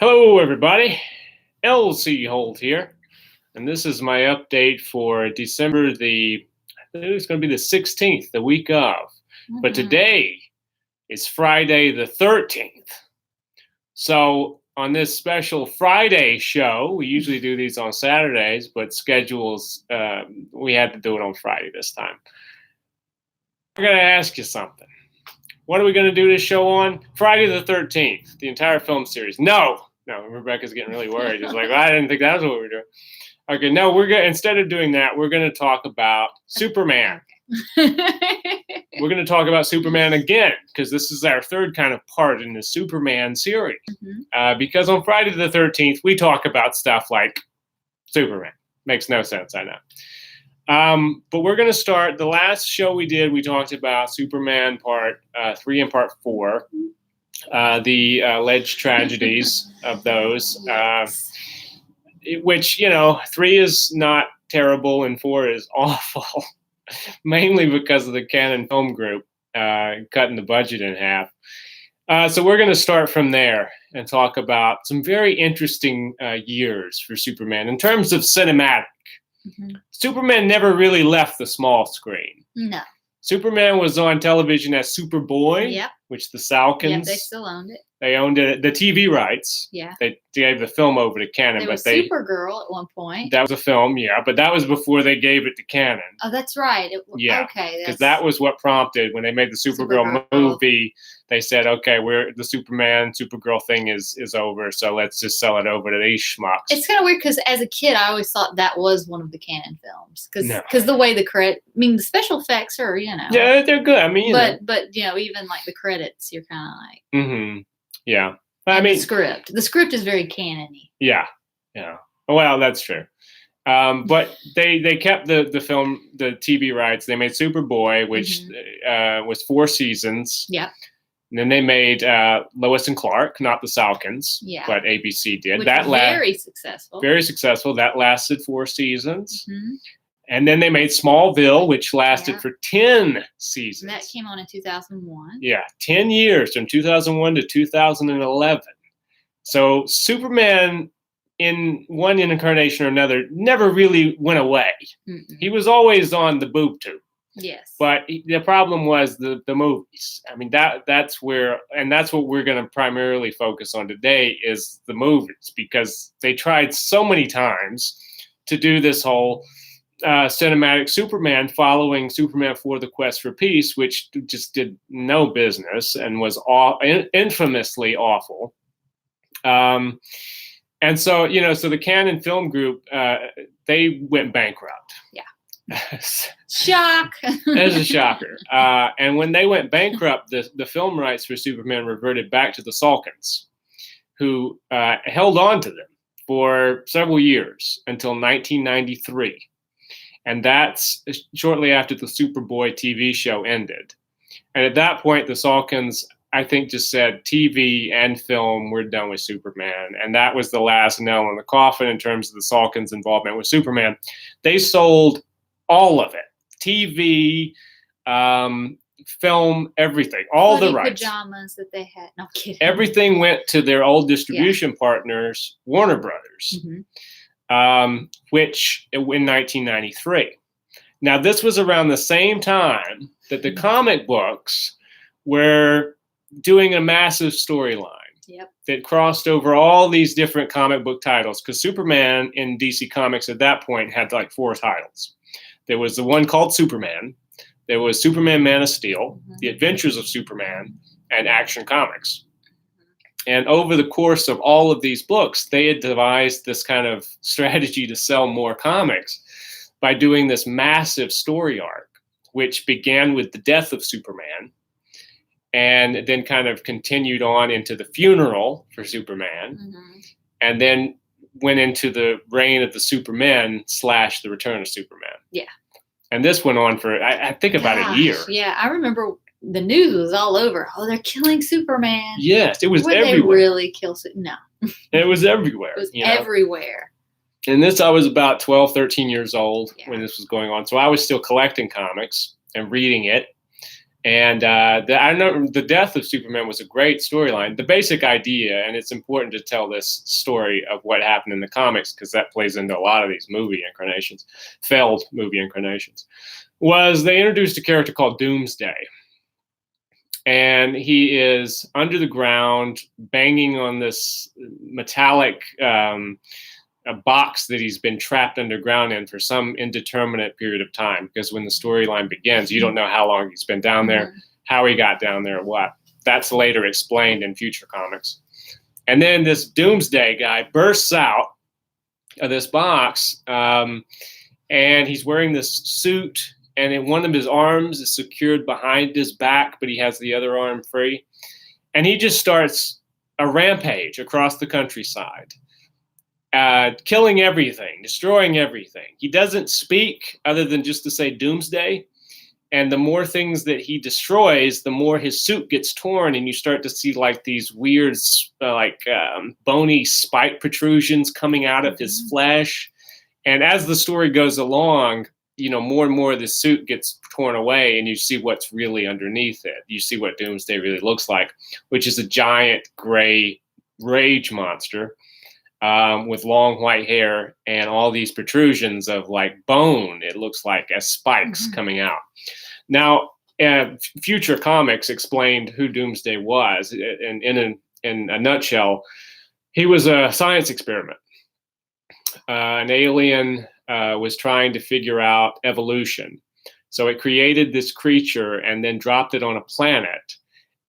Hello, everybody. LC Holt here, and this is my update for December I think it's going to be the 16th, the week of. But today is Friday the 13th. So on this special Friday show, we usually do these on Saturdays, but schedules, we had to do it on Friday this time. I'm going to ask you something. What are we going to do this show on? Friday the 13th, the entire film series. No, Rebecca's getting really worried. She's like, well, I didn't think that was what we were doing. Okay, no, instead of doing that, we're going to talk about Superman. We're going to talk about Superman again, because this is our third kind of part in the Superman series. Because on Friday the 13th, we talk about stuff like Superman. Makes no sense, I know. But we're going to start. The last show we did, we talked about Superman Part 3 and Part 4, the alleged tragedies of those, which, 3 is not terrible and 4 is awful, mainly because of the Canon Film Group cutting the budget in half. So we're going to start from there and talk about some very interesting years for Superman in terms of cinematic. Superman never really left the small screen. No. Superman was on television as Superboy, which the Salkins. They still owned it. They owned it, the TV rights. Yeah. They gave the film over to Canon. There was Supergirl at one point. That was a film, but that was before they gave it to Canon. Oh, that's right. Okay. Because that was what prompted when they made the Supergirl movie. They said, okay, the Supergirl thing is over, so let's just sell it over to these schmucks. It's kind of weird because as a kid, I always thought that was one of the Canon films because the way the special effects are, Yeah, they're good. I mean, but even like the credits, you're kind of like. Yeah. The script is very canon-y. Yeah. Well, that's true. But they kept the film, the TV rights. They made Superboy, which was 4 seasons. Yeah. And then they made Lois and Clark, not the Salkins, but ABC did. Which was very successful. Very successful. That lasted 4 seasons. And then they made Smallville, which lasted for 10 seasons. And that came on in 2001. Yeah, 10 years from 2001 to 2011. So Superman, in one incarnation or another, never really went away. He was always on the boob tube. Yes. But the problem was the movies. I mean, that's where, and that's what we're going to primarily focus on today is the movies, because they tried so many times to do this whole cinematic Superman following Superman for the Quest for Peace, which just did no business and was infamously awful. And so, so the Canon Film Group, they went bankrupt. Yeah. Shock. That's a shocker. And when they went bankrupt, the film rights for Superman reverted back to the Salkins, who held on to them for several years until 1993. And that's shortly after the Superboy TV show ended. And at that point, the Salkins, I think, just said TV and film, we're done with Superman. And that was the last nail in the coffin in terms of the Salkins' involvement with Superman. They sold all of it. TV, film, everything, all the rights. Pajamas that they had. No kidding. Everything went to their old distribution partners, Warner Brothers. Which in 1993. Now, this was around the same time that the comic books were doing a massive storyline that crossed over all these different comic book titles, because Superman in DC Comics at that point had like 4 titles. There was the one called Superman. There was Superman Man of Steel, The Adventures of Superman, and Action Comics. And over the course of all of these books, they had devised this kind of strategy to sell more comics by doing this massive story arc, which began with the death of Superman and then kind of continued on into the funeral for Superman, and then went into the reign of the Supermen / the return of Superman. Yeah. And this went on for, I think, about a year. Yeah, I remember the news was all over. Oh, they're killing Superman. Yes, it was everywhere. Would they really kill Superman? No. It was everywhere. It was everywhere. And I was about 12, 13 years old when this was going on. So I was still collecting comics and reading it. And I know the death of Superman was a great storyline. The basic idea, and it's important to tell this story of what happened in the comics because that plays into a lot of these movie incarnations, failed movie incarnations, was they introduced a character called Doomsday. And he is under the ground banging on this metallic a box that he's been trapped underground in for some indeterminate period of time, because when the storyline begins, you don't know how long he's been down there, how he got down there, or what. That's later explained in future comics. And then this Doomsday guy bursts out of this box, and he's wearing this suit, and one of his arms is secured behind his back, but he has the other arm free. And he just starts a rampage across the countryside. Killing everything, destroying everything. He doesn't speak other than just to say Doomsday. And the more things that he destroys, the more his suit gets torn, and you start to see like these weird, bony spike protrusions coming out of his flesh. And as the story goes along, more and more of the suit gets torn away, and you see what's really underneath it. You see what Doomsday really looks like, which is a giant gray rage monster. With long white hair and all these protrusions of like bone, it looks like, as spikes coming out. Now, future comics explained who Doomsday was, and in a nutshell, he was a science experiment. An alien was trying to figure out evolution. So it created this creature and then dropped it on a planet,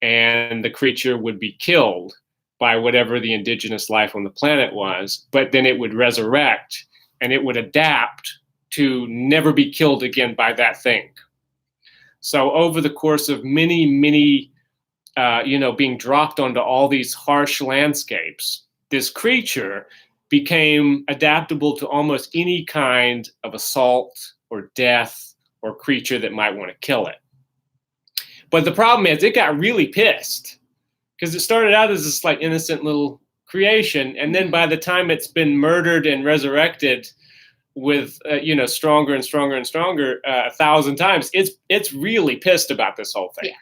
and the creature would be killed by whatever the indigenous life on the planet was, but then it would resurrect and it would adapt to never be killed again by that thing. So over the course of many, being dropped onto all these harsh landscapes, this creature became adaptable to almost any kind of assault or death or creature that might want to kill it. But the problem is it got really pissed, because it started out as this like innocent little creation, and then by the time it's been murdered and resurrected with stronger and stronger and stronger 1,000 times, it's really pissed about this whole thing. Yeah.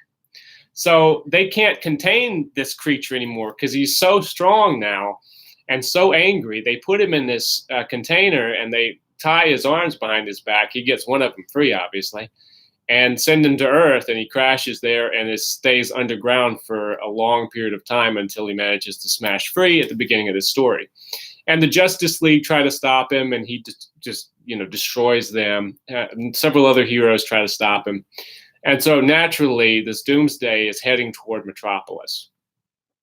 So they can't contain this creature anymore because he's so strong now and so angry. They put him in this container and they tie his arms behind his back. He gets one of them free, obviously, and send him to Earth, and he crashes there and stays underground for a long period of time until he manages to smash free at the beginning of this story. And the Justice League try to stop him, and he just destroys them. Several other heroes try to stop him. And so naturally, this Doomsday is heading toward Metropolis.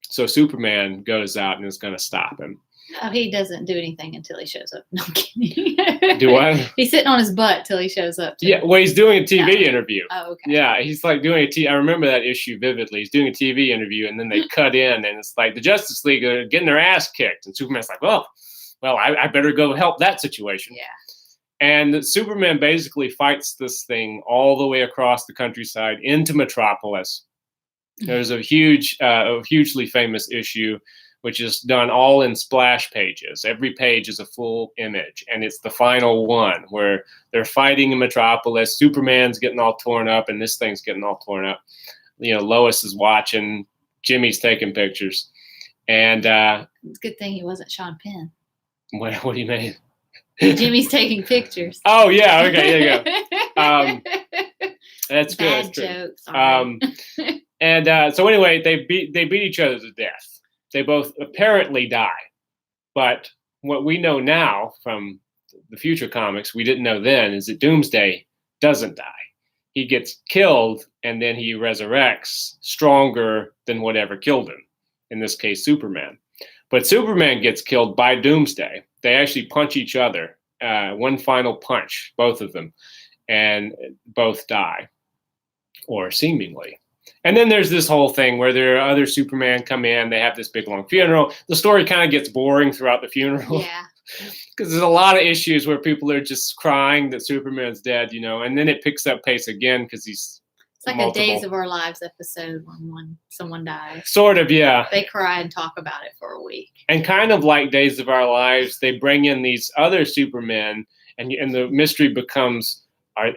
So Superman goes out and is going to stop him. Oh, he doesn't do anything until he shows up. No, I'm kidding. Do what? He's sitting on his butt till he shows up. Yeah, well, he's doing a TV interview. Oh, okay. Yeah, he's like doing I remember that issue vividly. He's doing a TV interview, and then they cut in, and it's like the Justice League are getting their ass kicked, and Superman's like, well, I better go help that situation. Yeah. And Superman basically fights this thing all the way across the countryside into Metropolis. There's a hugely famous issue, which is done all in splash pages. Every page is a full image, and it's the final one where they're fighting in Metropolis. Superman's getting all torn up, and this thing's getting all torn up. Lois is watching. Jimmy's taking pictures. And it's a good thing he wasn't Sean Penn. What do you mean? Jimmy's taking pictures. Oh, yeah. Okay, there you go. That's good. Bad joke. And so anyway, they beat each other to death. They both apparently die. But what we know now from the future comics, we didn't know then, is that Doomsday doesn't die. He gets killed, and then he resurrects stronger than whatever killed him, in this case, Superman. But Superman gets killed by Doomsday. They actually punch each other, one final punch, both of them, and both die, or seemingly. And then there's this whole thing where there are other Superman come in. They have this big, long funeral. The story kind of gets boring throughout the funeral. Yeah. Because there's a lot of issues where people are just crying that Superman's dead, and then it picks up pace again because he's It's like multiple. A Days of Our Lives episode when someone dies. Sort of, yeah. They cry and talk about it for a week. And kind of like Days of Our Lives, they bring in these other Supermen, and the mystery becomes,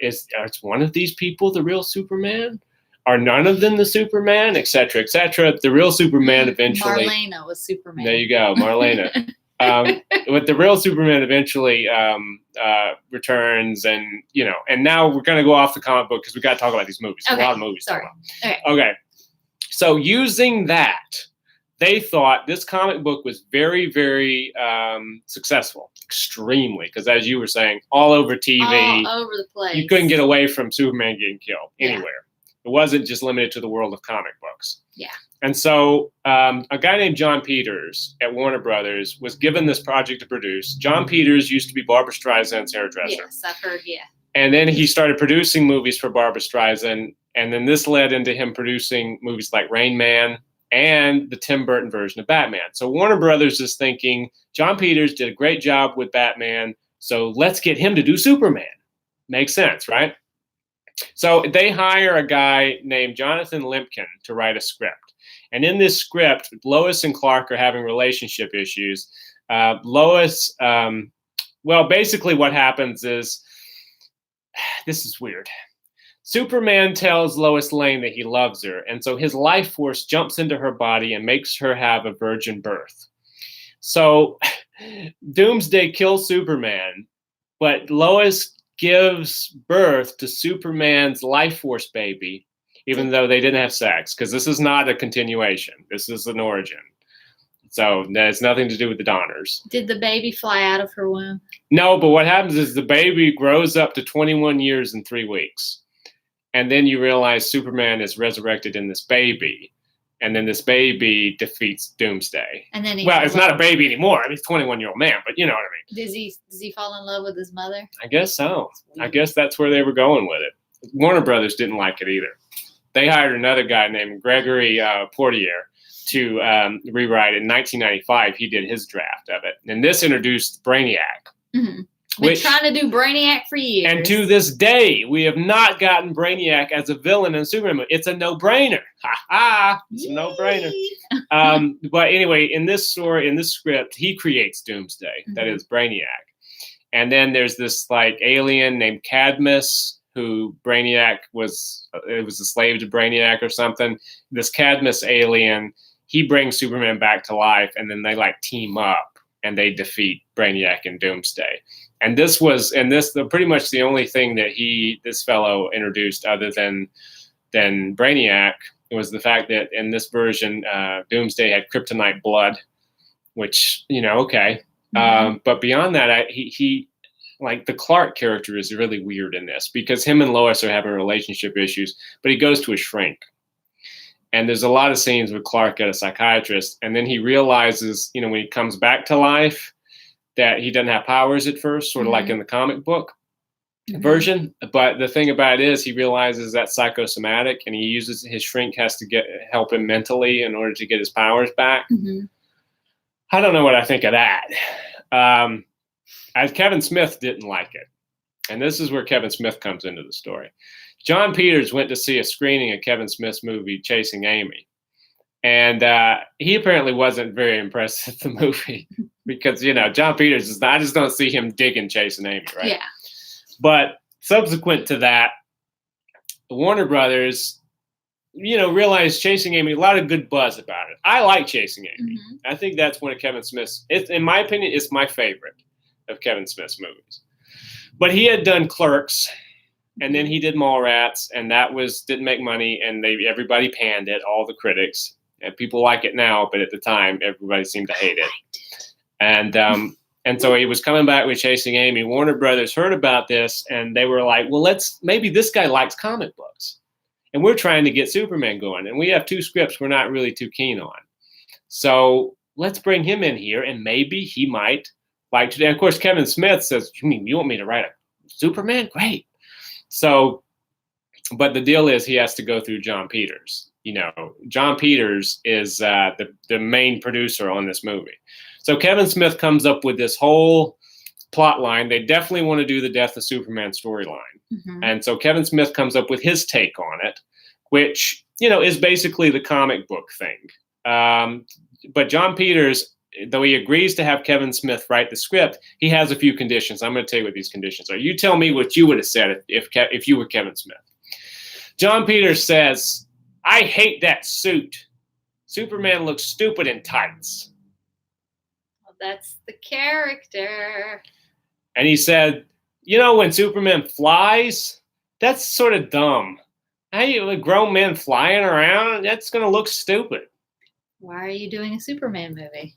is one of these people the real Superman? Are none of them the Superman, et cetera, et cetera? The real Superman eventually... Marlena was Superman. There you go, Marlena. But the real Superman eventually returns, and now we're going to go off the comic book because we got to talk about these movies. Okay. A lot of movies. Sorry. Okay. So using that, they thought this comic book was very, very successful, extremely, because as you were saying, all over TV, all over the place. You couldn't get away from Superman getting killed anywhere. It wasn't just limited to the world of comic books. Yeah. And so a guy named John Peters at Warner Brothers was given this project to produce. John Peters used to be Barbra Streisand's hairdresser. Yes, I've heard, yeah. And then he started producing movies for Barbra Streisand. And then this led into him producing movies like Rain Man and the Tim Burton version of Batman. So Warner Brothers is thinking, John Peters did a great job with Batman, so let's get him to do Superman. Makes sense, right? So they hire a guy named Jonathan Limpkin to write a script. And in this script, Lois and Clark are having relationship issues. Lois, basically what happens is, this is weird. Superman tells Lois Lane that he loves her, and so his life force jumps into her body and makes her have a virgin birth. So Doomsday kills Superman, but Lois gives birth to Superman's life force baby, even though they didn't have sex, because this is not a continuation. This is an origin. So that has nothing to do with the Donners. Did the baby fly out of her womb? No, but what happens is the baby grows up to 21 years and 3 weeks. And then you realize Superman is resurrected in this baby. And then this baby defeats Doomsday. And then it's not a baby anymore. I mean, he's a 21-year-old man, but you know what I mean. Does he fall in love with his mother? I guess so. I guess that's where they were going with it. Warner Brothers didn't like it either. They hired another guy named Gregory Portier to rewrite it. In 1995, he did his draft of it. And this introduced Brainiac. Mm-hmm. Been trying to do Brainiac for years. And to this day, we have not gotten Brainiac as a villain in Superman movie. It's a no-brainer. Ha-ha! It's a no-brainer. But anyway, in this story, in this script, he creates Doomsday. Mm-hmm. That is Brainiac. And then there's this alien named Cadmus, who Brainiac was a slave to Brainiac or something. This Cadmus alien, he brings Superman back to life, and then they team up and they defeat Brainiac and Doomsday. And this was pretty much the only thing that this fellow introduced other than Brainiac was the fact that in this version, Doomsday had kryptonite blood, which, okay. Mm-hmm. But beyond that, he the Clark character is really weird in this because him and Lois are having relationship issues, but he goes to a shrink. And there's a lot of scenes with Clark at a psychiatrist. And then he realizes, when he comes back to life, that he doesn't have powers at first, sort of like in the comic book version. But the thing about it is he realizes that's psychosomatic, and he uses his shrink has to help him mentally in order to get his powers back. Mm-hmm. I don't know what I think of that. As Kevin Smith didn't like it. And this is where Kevin Smith comes into the story. John Peters went to see a screening of Kevin Smith's movie, Chasing Amy. And he apparently wasn't very impressed with the movie because, John Peters I just don't see him digging Chasing Amy, right? Yeah. But subsequent to that, Warner Brothers, realized Chasing Amy, a lot of good buzz about it. I like Chasing Amy. Mm-hmm. I think that's one of Kevin Smith's, in my opinion, it's my favorite of Kevin Smith's movies. But he had done Clerks, and then he did Mallrats, and that didn't make money, and everybody panned it, all the critics. And people like it now, but at the time, everybody seemed to hate it. And so he was coming back with Chasing Amy. Warner Brothers heard about this, and they were like, well, maybe this guy likes comic books. And we're trying to get Superman going. And we have 2 scripts we're not really too keen on. So let's bring him in here, and maybe he might like to. And of course, Kevin Smith says, you mean you want me to write a Superman? Great. So, but the deal is he has to go through John Peters. John Peters is the main producer on this movie. So Kevin Smith comes up with this whole plot line. They definitely want to do the Death of Superman storyline. Mm-hmm. And so Kevin Smith comes up with his take on it, which, is basically the comic book thing. But John Peters, though he agrees to have Kevin Smith write the script, he has a few conditions. I'm going to tell you what these conditions are. You tell me what you would have said if you were Kevin Smith. John Peters says, I hate that suit. Superman looks stupid in tights. Well, that's the character. And he said, you know, when Superman flies, that's sort of dumb. How you grown men flying around? That's going to look stupid. Why are you doing a Superman movie?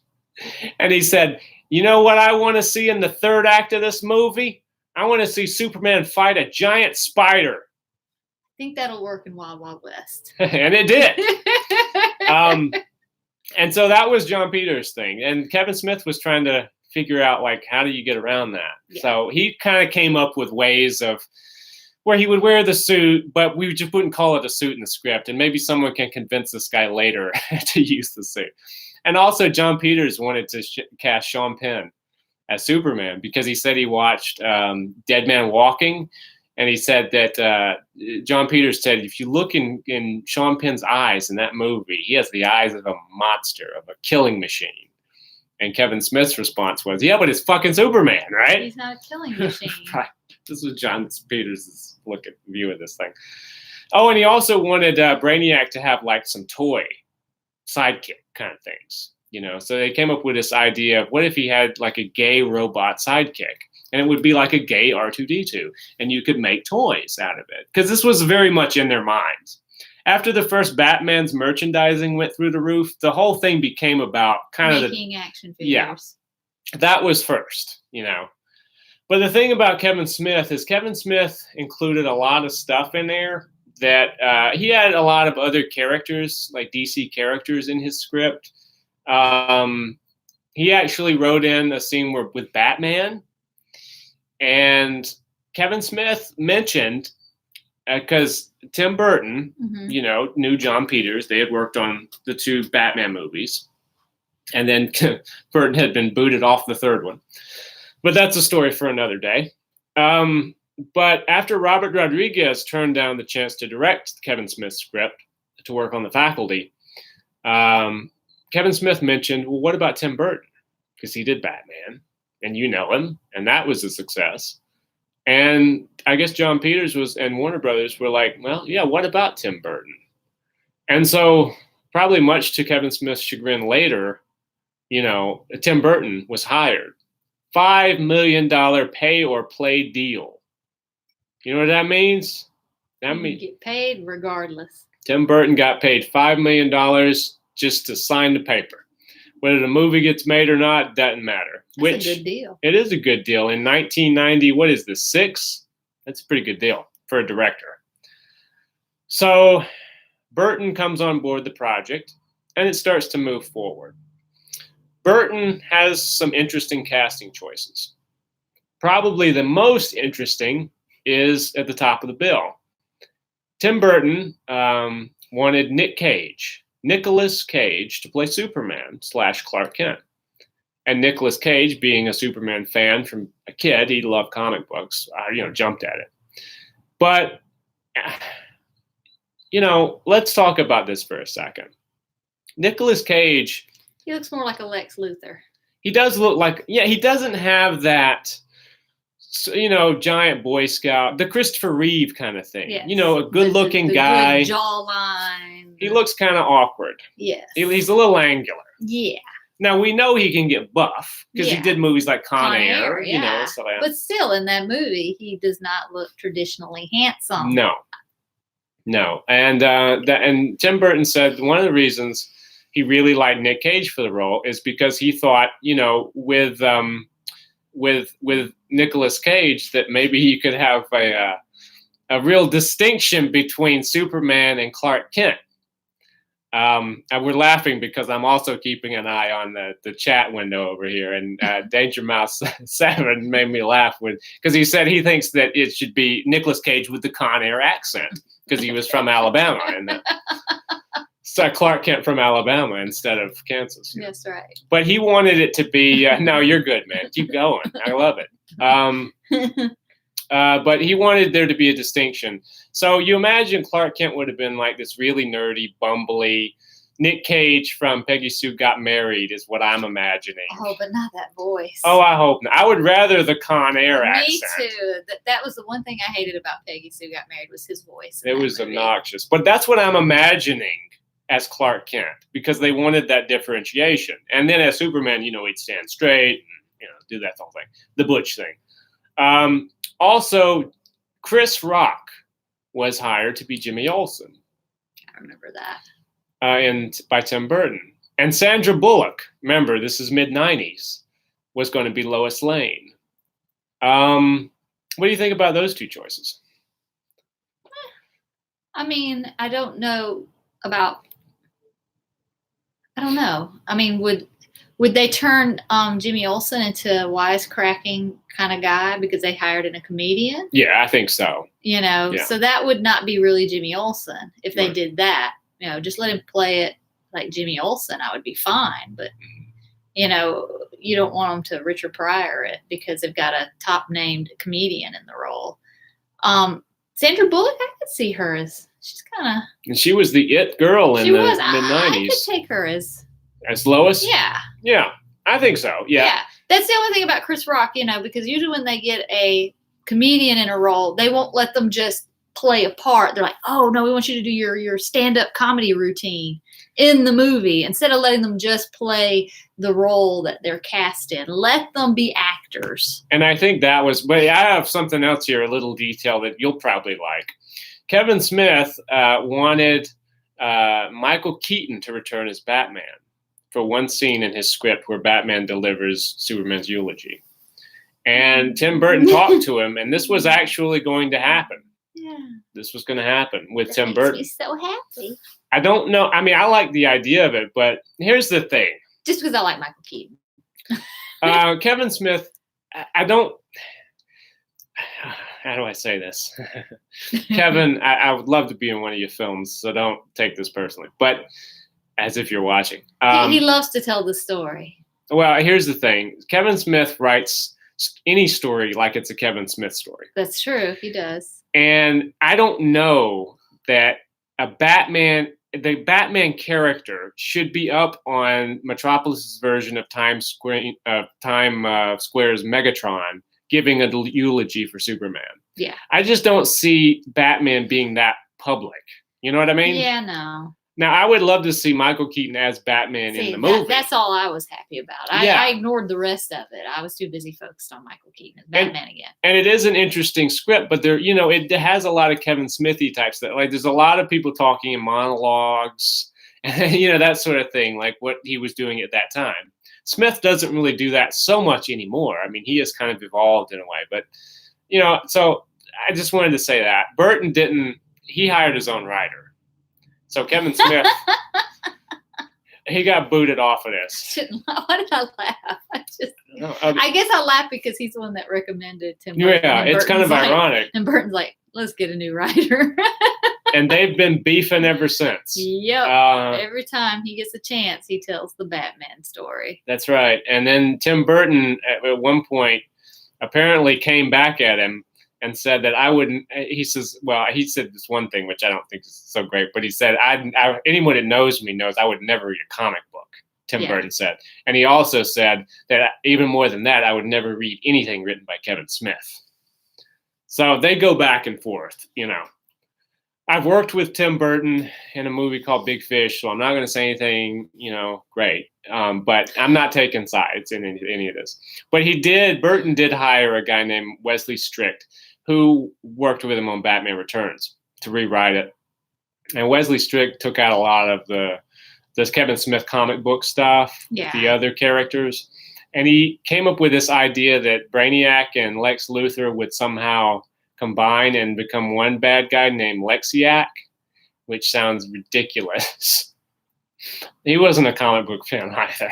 And he said, you know what I want to see in the third act of this movie? I want to see Superman fight a giant spider. I think that'll work in Wild Wild West. And it did. And so that was John Peters' thing. And Kevin Smith was trying to figure out, like, how do you get around that? Yeah. So he kind of came up with ways of where he would wear the suit, but we just wouldn't call it a suit in the script. And maybe someone can convince this guy later to use the suit. And also John Peters wanted to cast Sean Penn as Superman because he said he watched Dead Man Walking. And he said that John Peters said, if you look in Sean Penn's eyes in that movie, he has the eyes of a monster, of a killing machine. And Kevin Smith's response was, yeah, but it's fucking Superman, right? He's not a killing machine. Right. This was John Peters' view of this thing. Oh, and he also wanted Brainiac to have like some toy sidekick kind of things, you know? So they came up with this idea of what if he had like a gay robot sidekick? And it would be like a gay R2-D2. And you could make toys out of it. Because this was very much in their minds. After the first Batman's merchandising went through the roof, the whole thing became about kind of making action figures. Yeah, that was first, you know. But the thing about Kevin Smith is Kevin Smith included a lot of stuff in there that he had a lot of other characters, like DC characters in his script. He actually wrote in a scene with Batman. And Kevin Smith mentioned, because Tim Burton, you know, knew John Peters. They had worked on the 2 Batman movies. And then Burton had been booted off the 3rd one. But that's a story for another day. But after Robert Rodriguez turned down the chance to direct Kevin Smith's script to work on The Faculty, Kevin Smith mentioned, well, what about Tim Burton? Because he did Batman. And you know him, and that was a success. And I guess John Peters and Warner Brothers were like, well, yeah, what about Tim Burton? And so probably much to Kevin Smith's chagrin later, you know, Tim Burton was hired. $5 million pay or play deal. You know what that means? That means you get paid regardless. Tim Burton got paid $5 million just to sign the paper. Whether the movie gets made or not, doesn't matter. That's a good deal. It is a good deal. In 1990, what is this, 6? That's a pretty good deal for a director. So Burton comes on board the project, and it starts to move forward. Burton has some interesting casting choices. Probably the most interesting is at the top of the bill. Tim Burton wanted Nicolas Cage to play Superman / Clark Kent. And Nicolas Cage, being a Superman fan from a kid, he loved comic books, jumped at it. But, let's talk about this for a second. Nicolas Cage. He looks more like a Lex Luthor. He does look like, he doesn't have that, giant Boy Scout, the Christopher Reeve kind of thing. Yes. A good-looking guy. Good jawline. He looks kind of awkward. Yes. He's a little angular. Yeah. Now, we know he can get buff because he did movies like Con Air, yeah. But still, in that movie, he does not look traditionally handsome. No. And Tim Burton said one of the reasons he really liked Nick Cage for the role is because he thought, with Nicolas Cage, that maybe he could have a real distinction between Superman and Clark Kent. And we're laughing because I'm also keeping an eye on the chat window over here, and Danger Mouse 7 made me laugh because he said he thinks that it should be Nicolas Cage with the Con Air accent because he was from Alabama, and so Clark Kent from Alabama instead of Kansas. That's right. But he wanted it to be no, you're good, man. Keep going. I love it. But he wanted there to be a distinction. So you imagine Clark Kent would have been like this really nerdy, bumbly, Nick Cage from Peggy Sue Got Married is what I'm imagining. Oh, but not that voice. Oh, I hope not. I would rather the Con Air accent. Me too. That was the one thing I hated about Peggy Sue Got Married was his voice. It was obnoxious. But that's what I'm imagining as Clark Kent, because they wanted that differentiation. And then as Superman, he'd stand straight and, do that whole thing, the Butch thing. Also, Chris Rock was hired to be Jimmy Olsen. I remember that. And by Tim Burton. And Sandra Bullock, remember, this is mid-90s, was going to be Lois Lane. What do you think about those two choices? I mean, I don't know. I mean, would they turn Jimmy Olsen into a wisecracking kind of guy because they hired in a comedian? Yeah, I think so. So that would not be really Jimmy Olsen if they did that. Just let him play it like Jimmy Olsen. I would be fine. But, you don't want them to Richard Pryor it because they've got a top named comedian in the role. Sandra Bullock, I could see her as, she's kind of. And she was the it girl in the mid-90s. I could take her as Lois? Yeah. Yeah, I think so. Yeah. That's the only thing about Chris Rock, because usually when they get a comedian in a role, they won't let them just play a part. They're like, oh, no, we want you to do your stand-up comedy routine in the movie instead of letting them just play the role that they're cast in. Let them be actors. And I think that was, but I have something else here, a little detail that you'll probably like. Kevin Smith wanted Michael Keaton to return as Batman for one scene in his script where Batman delivers Superman's eulogy. And Tim Burton talked to him, and this was actually going to happen. Yeah. This was going to happen with that Tim makes Burton. Me so happy. I don't know. I mean, I like the idea of it, but here's the thing. Just because I like Michael Keaton. Kevin Smith, I don't. How do I say this? Kevin, I would love to be in one of your films, so don't take this personally. But as if you're watching. He loves to tell the story. Well, here's the thing. Kevin Smith writes any story like it's a Kevin Smith story. That's true. He does. And I don't know that the Batman character should be up on Metropolis's version of Times Square's Megatron giving a eulogy for Superman. Yeah. I just don't see Batman being that public. You know what I mean? Yeah, no. Now, I would love to see Michael Keaton as Batman in the movie. That's all I was happy about. I ignored the rest of it. I was too busy focused on Michael Keaton as Batman again. And it is an interesting script, but there, it has a lot of Kevin Smithy types that, like, there's a lot of people talking in monologues, and that sort of thing, like what he was doing at that time. Smith doesn't really do that so much anymore. I mean, he has kind of evolved in a way, but so I just wanted to say that Burton didn't. He hired his own writer. So Kevin Smith, he got booted off of this. Why did I laugh? I guess I laughed because he's the one that recommended Tim Burton. Yeah, it's kind of ironic. And Burton's like, let's get a new writer. And they've been beefing ever since. Yep. Every time he gets a chance, he tells the Batman story. That's right. And then Tim Burton, at one point, apparently came back at him and said that I wouldn't. He says, well, he said this one thing which I don't think is so great, but he said, anyone that knows me knows I would never read a comic book. Tim Burton said, and he also said that even more than that, I would never read anything written by Kevin Smith. So they go back and forth. I've worked with Tim Burton in a movie called Big Fish, so I'm not going to say anything, great. But I'm not taking sides in any of this. But Burton did hire a guy named Wesley Strict, who worked with him on Batman Returns to rewrite it. And Wesley Strict took out a lot of this Kevin Smith comic book stuff, the other characters. And he came up with this idea that Brainiac and Lex Luthor would somehow combine and become one bad guy named Lexiac, which sounds ridiculous. He wasn't a comic book fan either.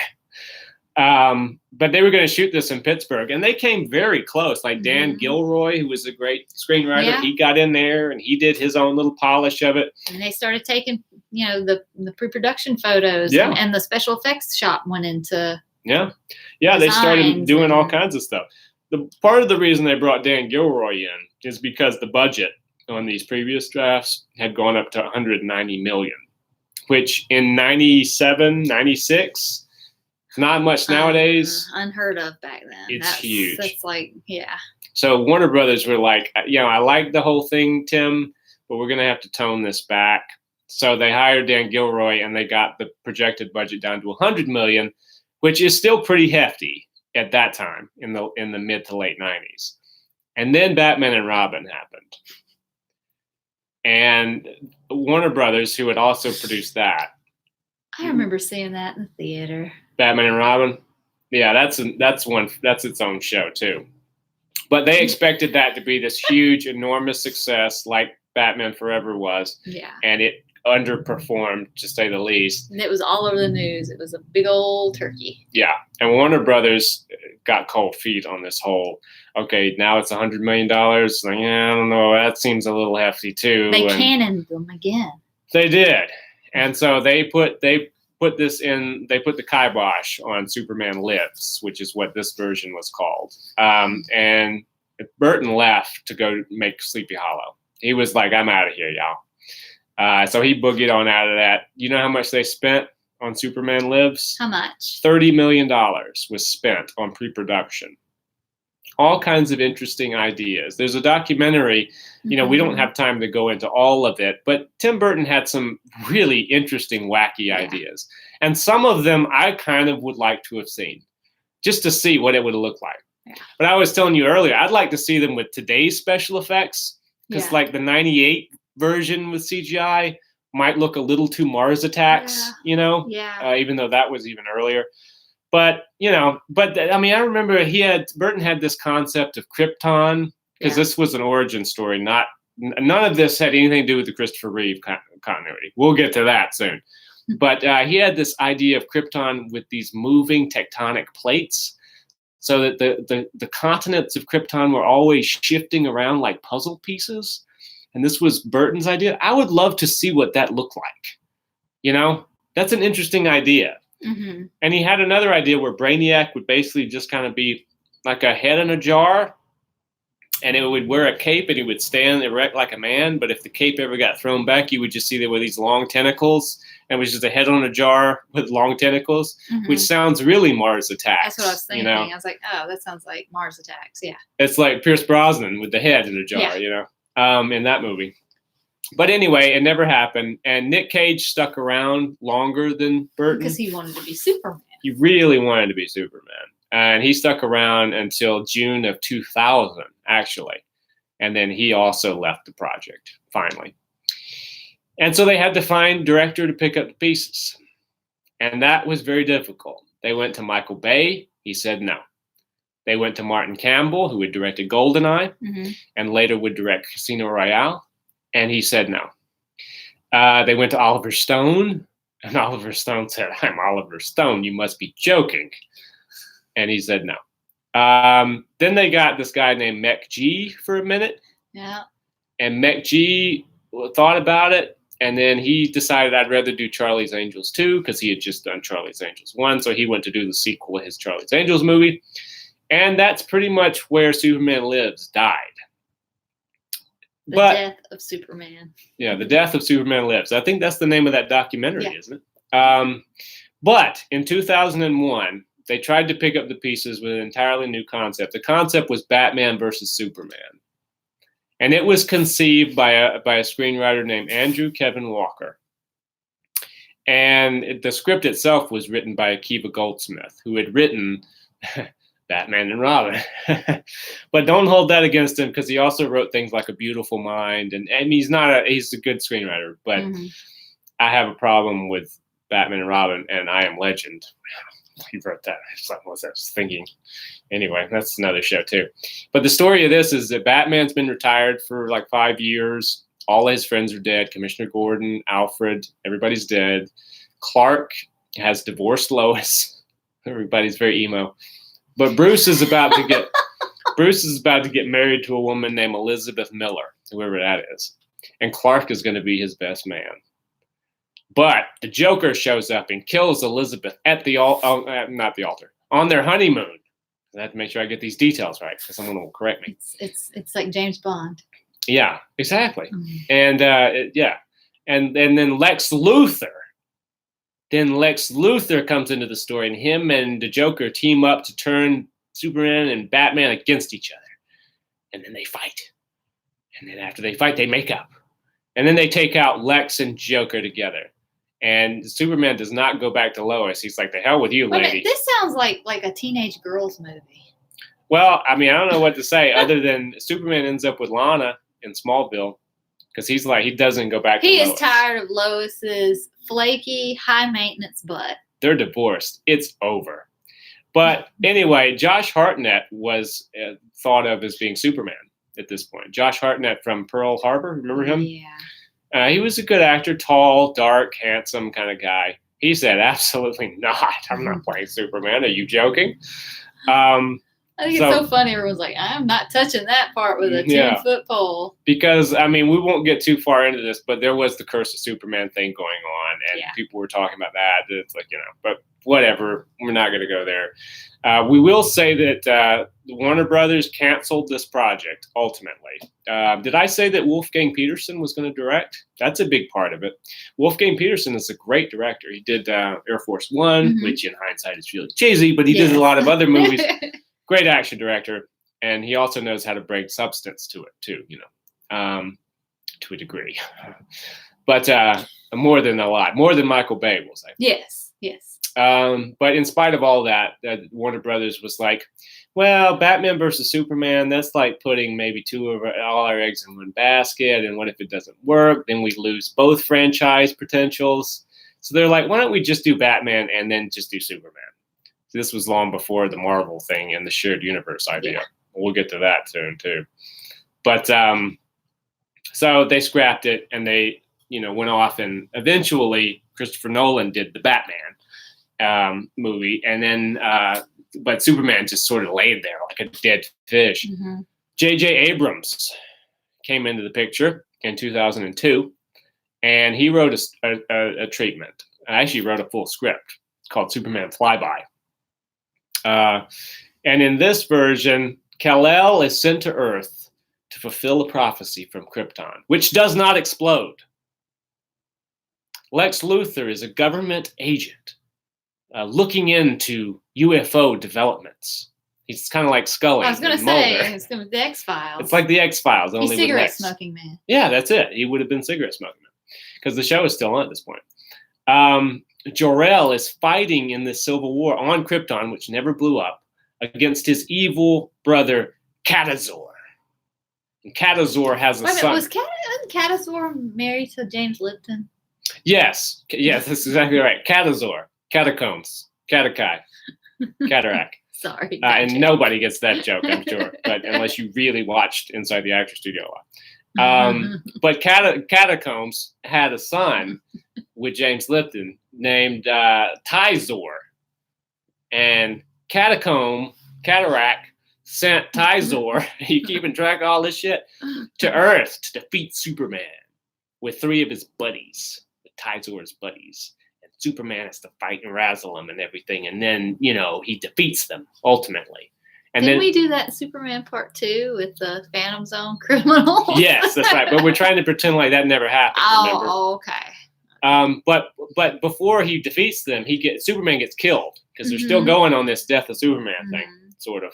But they were going to shoot this in Pittsburgh, and they came very close. Like Dan Gilroy, who was a great screenwriter, he got in there and he did his own little polish of it. And they started taking, the pre-production photos, and the special effects shop went into they started doing all kinds of stuff. The part of the reason they brought Dan Gilroy in is because the budget on these previous drafts had gone up to $190 million which in 97, 96, not much nowadays. Unheard of back then. It's huge. That's like, yeah. So Warner Brothers were like, I like the whole thing, Tim, but we're going to have to tone this back. So they hired Dan Gilroy, and they got the projected budget down to $100 million, which is still pretty hefty at that time in the mid to late 90s. And then Batman and Robin happened. And Warner Brothers, who had also produced that. I remember seeing that in the theater. Batman and Robin. Yeah, that's its own show too. But they expected that to be this huge, enormous success like Batman Forever was. Yeah. And it underperformed, to say the least. And it was all over the news. It was a big old turkey. Yeah. And Warner Brothers got cold feet on this whole, okay, now it's $100 million. Like, yeah, I don't know. That seems a little hefty too. They cannoned them again. They did. And so they put the kibosh on Superman Lives, which is what this version was called. And Burton left to go make Sleepy Hollow. He was like, I'm out of here, y'all. So he boogied on out of that. You know how much they spent on Superman Lives? How much? $30 million was spent on pre-production. All kinds of interesting ideas. There's a documentary, we don't have time to go into all of it, but Tim Burton had some really interesting, wacky ideas. And some of them I kind of would like to have seen, just to see what it would look like. Yeah. But I was telling you earlier, I'd like to see them with today's special effects, because like the 98 version with CGI might look a little too Mars Attacks, even though that was even earlier. But, I remember Burton had this concept of Krypton, because this was an origin story. None of this had anything to do with the Christopher Reeve continuity. We'll get to that soon. But he had this idea of Krypton with these moving tectonic plates, so that the continents of Krypton were always shifting around like puzzle pieces. And this was Burton's idea. I would love to see what that looked like. That's an interesting idea. Mm-hmm. And he had another idea where Brainiac would basically just kind of be like a head in a jar, and it would wear a cape, and he would stand erect like a man. But if the cape ever got thrown back, you would just see there were these long tentacles, and it was just a head on a jar with long tentacles, which sounds really Mars Attacks. That's what I was thinking. I was like, oh, that sounds like Mars Attacks. Yeah. It's like Pierce Brosnan with the head in a jar, in that movie. But anyway, it never happened. And Nick Cage stuck around longer than Burton. Because he wanted to be Superman. He really wanted to be Superman. And he stuck around until June of 2000, actually. And then he also left the project, finally. And so they had to find a director to pick up the pieces. And that was very difficult. They went to Michael Bay. He said no. They went to Martin Campbell, who had directed GoldenEye, and later would direct Casino Royale. And he said no. They went to Oliver Stone, and Oliver Stone said, I'm Oliver Stone. You must be joking. And he said no. Then they got this guy named Mech G for a minute. Yeah. And Mech G thought about it, and then he decided I'd rather do Charlie's Angels 2, because he had just done Charlie's Angels 1, so he went to do the sequel to his Charlie's Angels movie. And that's pretty much where Superman Lives died. The Death of Superman. Yeah, The Death of Superman Lives. I think that's the name of that documentary, isn't it? But in 2001, they tried to pick up the pieces with an entirely new concept. The concept was Batman versus Superman. And it was conceived by a screenwriter named Andrew Kevin Walker. And the script itself was written by Akiva Goldsmith, who had written Batman and Robin. But don't hold that against him, because he also wrote things like A Beautiful Mind. And he's a good screenwriter, but I have a problem with Batman and Robin and I Am Legend. He wrote that. What was I thinking? Anyway, that's another show too. But the story of this is that Batman's been retired for like 5 years. All his friends are dead. Commissioner Gordon, Alfred, everybody's dead. Clark has divorced Lois. Everybody's very emo. But Bruce is about to get married to a woman named Elizabeth Miller, whoever that is. And Clark is going to be his best man. But the Joker shows up and kills Elizabeth at the not the altar, on their honeymoon. I have to make sure I get these details right, because someone will correct me. It's like James Bond. Yeah, exactly. And and then Lex Luthor Then Lex Luthor comes into the story, and him and the Joker team up to turn Superman and Batman against each other. And then they fight. And then after they fight, they make up. And then they take out Lex and Joker together. And Superman does not go back to Lois. He's like, the hell with you, lady. This sounds like a teenage girls movie. Well, I mean, I don't know what to say other than Superman ends up with Lana in Smallville because he's like, he doesn't go back to Lois. He is tired of Lois's flaky, high-maintenance butt. They're divorced. It's over. But anyway, Josh Hartnett was thought of as being Superman at this point. Josh Hartnett from Pearl Harbor. Remember him? Yeah. He was a good actor, tall, dark, handsome kind of guy. He said, absolutely not. I'm not playing Superman. Are you joking? I think it's so funny. Everyone's like, I'm not touching that part with a 10-foot pole. Because, I mean, we won't get too far into this, but there was the Curse of Superman thing going on, and people were talking about that. It's like, but whatever. We're not going to go there. We will say that Warner Brothers canceled this project, ultimately. Did I say that Wolfgang Peterson was going to direct? That's a big part of it. Wolfgang Peterson is a great director. He did Air Force One, which in hindsight is really cheesy, but he did a lot of other movies. Great action director, and he also knows how to bring substance to it too, to a degree. But more than a lot, more than Michael Bay will say. Yes. But in spite of all that, Warner Brothers was like, well, Batman versus Superman, that's like putting maybe all our eggs in one basket, and what if it doesn't work? Then we lose both franchise potentials. So they're like, why don't we just do Batman and then just do Superman? This was long before the Marvel thing and the shared universe idea. Yeah. We'll get to that soon too. But so they scrapped it and they, went off, and eventually Christopher Nolan did the Batman movie, and then but Superman just sort of laid there like a dead fish. J.J. Abrams came into the picture in 2002, and he wrote a treatment. I actually wrote a full script called Superman Flyby. And in this version, Kal-El is sent to Earth to fulfill a prophecy from Krypton, which does not explode. Lex Luthor is a government agent looking into UFO developments. He's kind of like Scully. I was going to say, it's the X-Files. It's like the X-Files. He's cigarette smoking man. Yeah, that's it. He would have been cigarette smoking man because the show is still on at this point. Jor-El is fighting in the Civil War on Krypton, which never blew up, against his evil brother, Katazor. And Katazor has a son. Was Katazor married to James Lipton? Yes, that's exactly right. Katazor. Catacombs. Cataract. Sorry. And nobody gets that joke, I'm sure, but unless you really watched Inside the Actor Studio a lot. But Catacombs had a son with James Lipton named Tizor. And Cataract sent Tizor, you keeping track of all this shit, to Earth to defeat Superman with 3 of his buddies, Tizor's buddies. And Superman has to fight and razzle him and everything. And then, he defeats them ultimately. And Didn't we do that Superman Part 2 with the Phantom Zone criminal? Yes, that's right. But we're trying to pretend like that never happened. Remember? Okay. But before he defeats them, Superman gets killed because they're still going on this Death of Superman thing, sort of.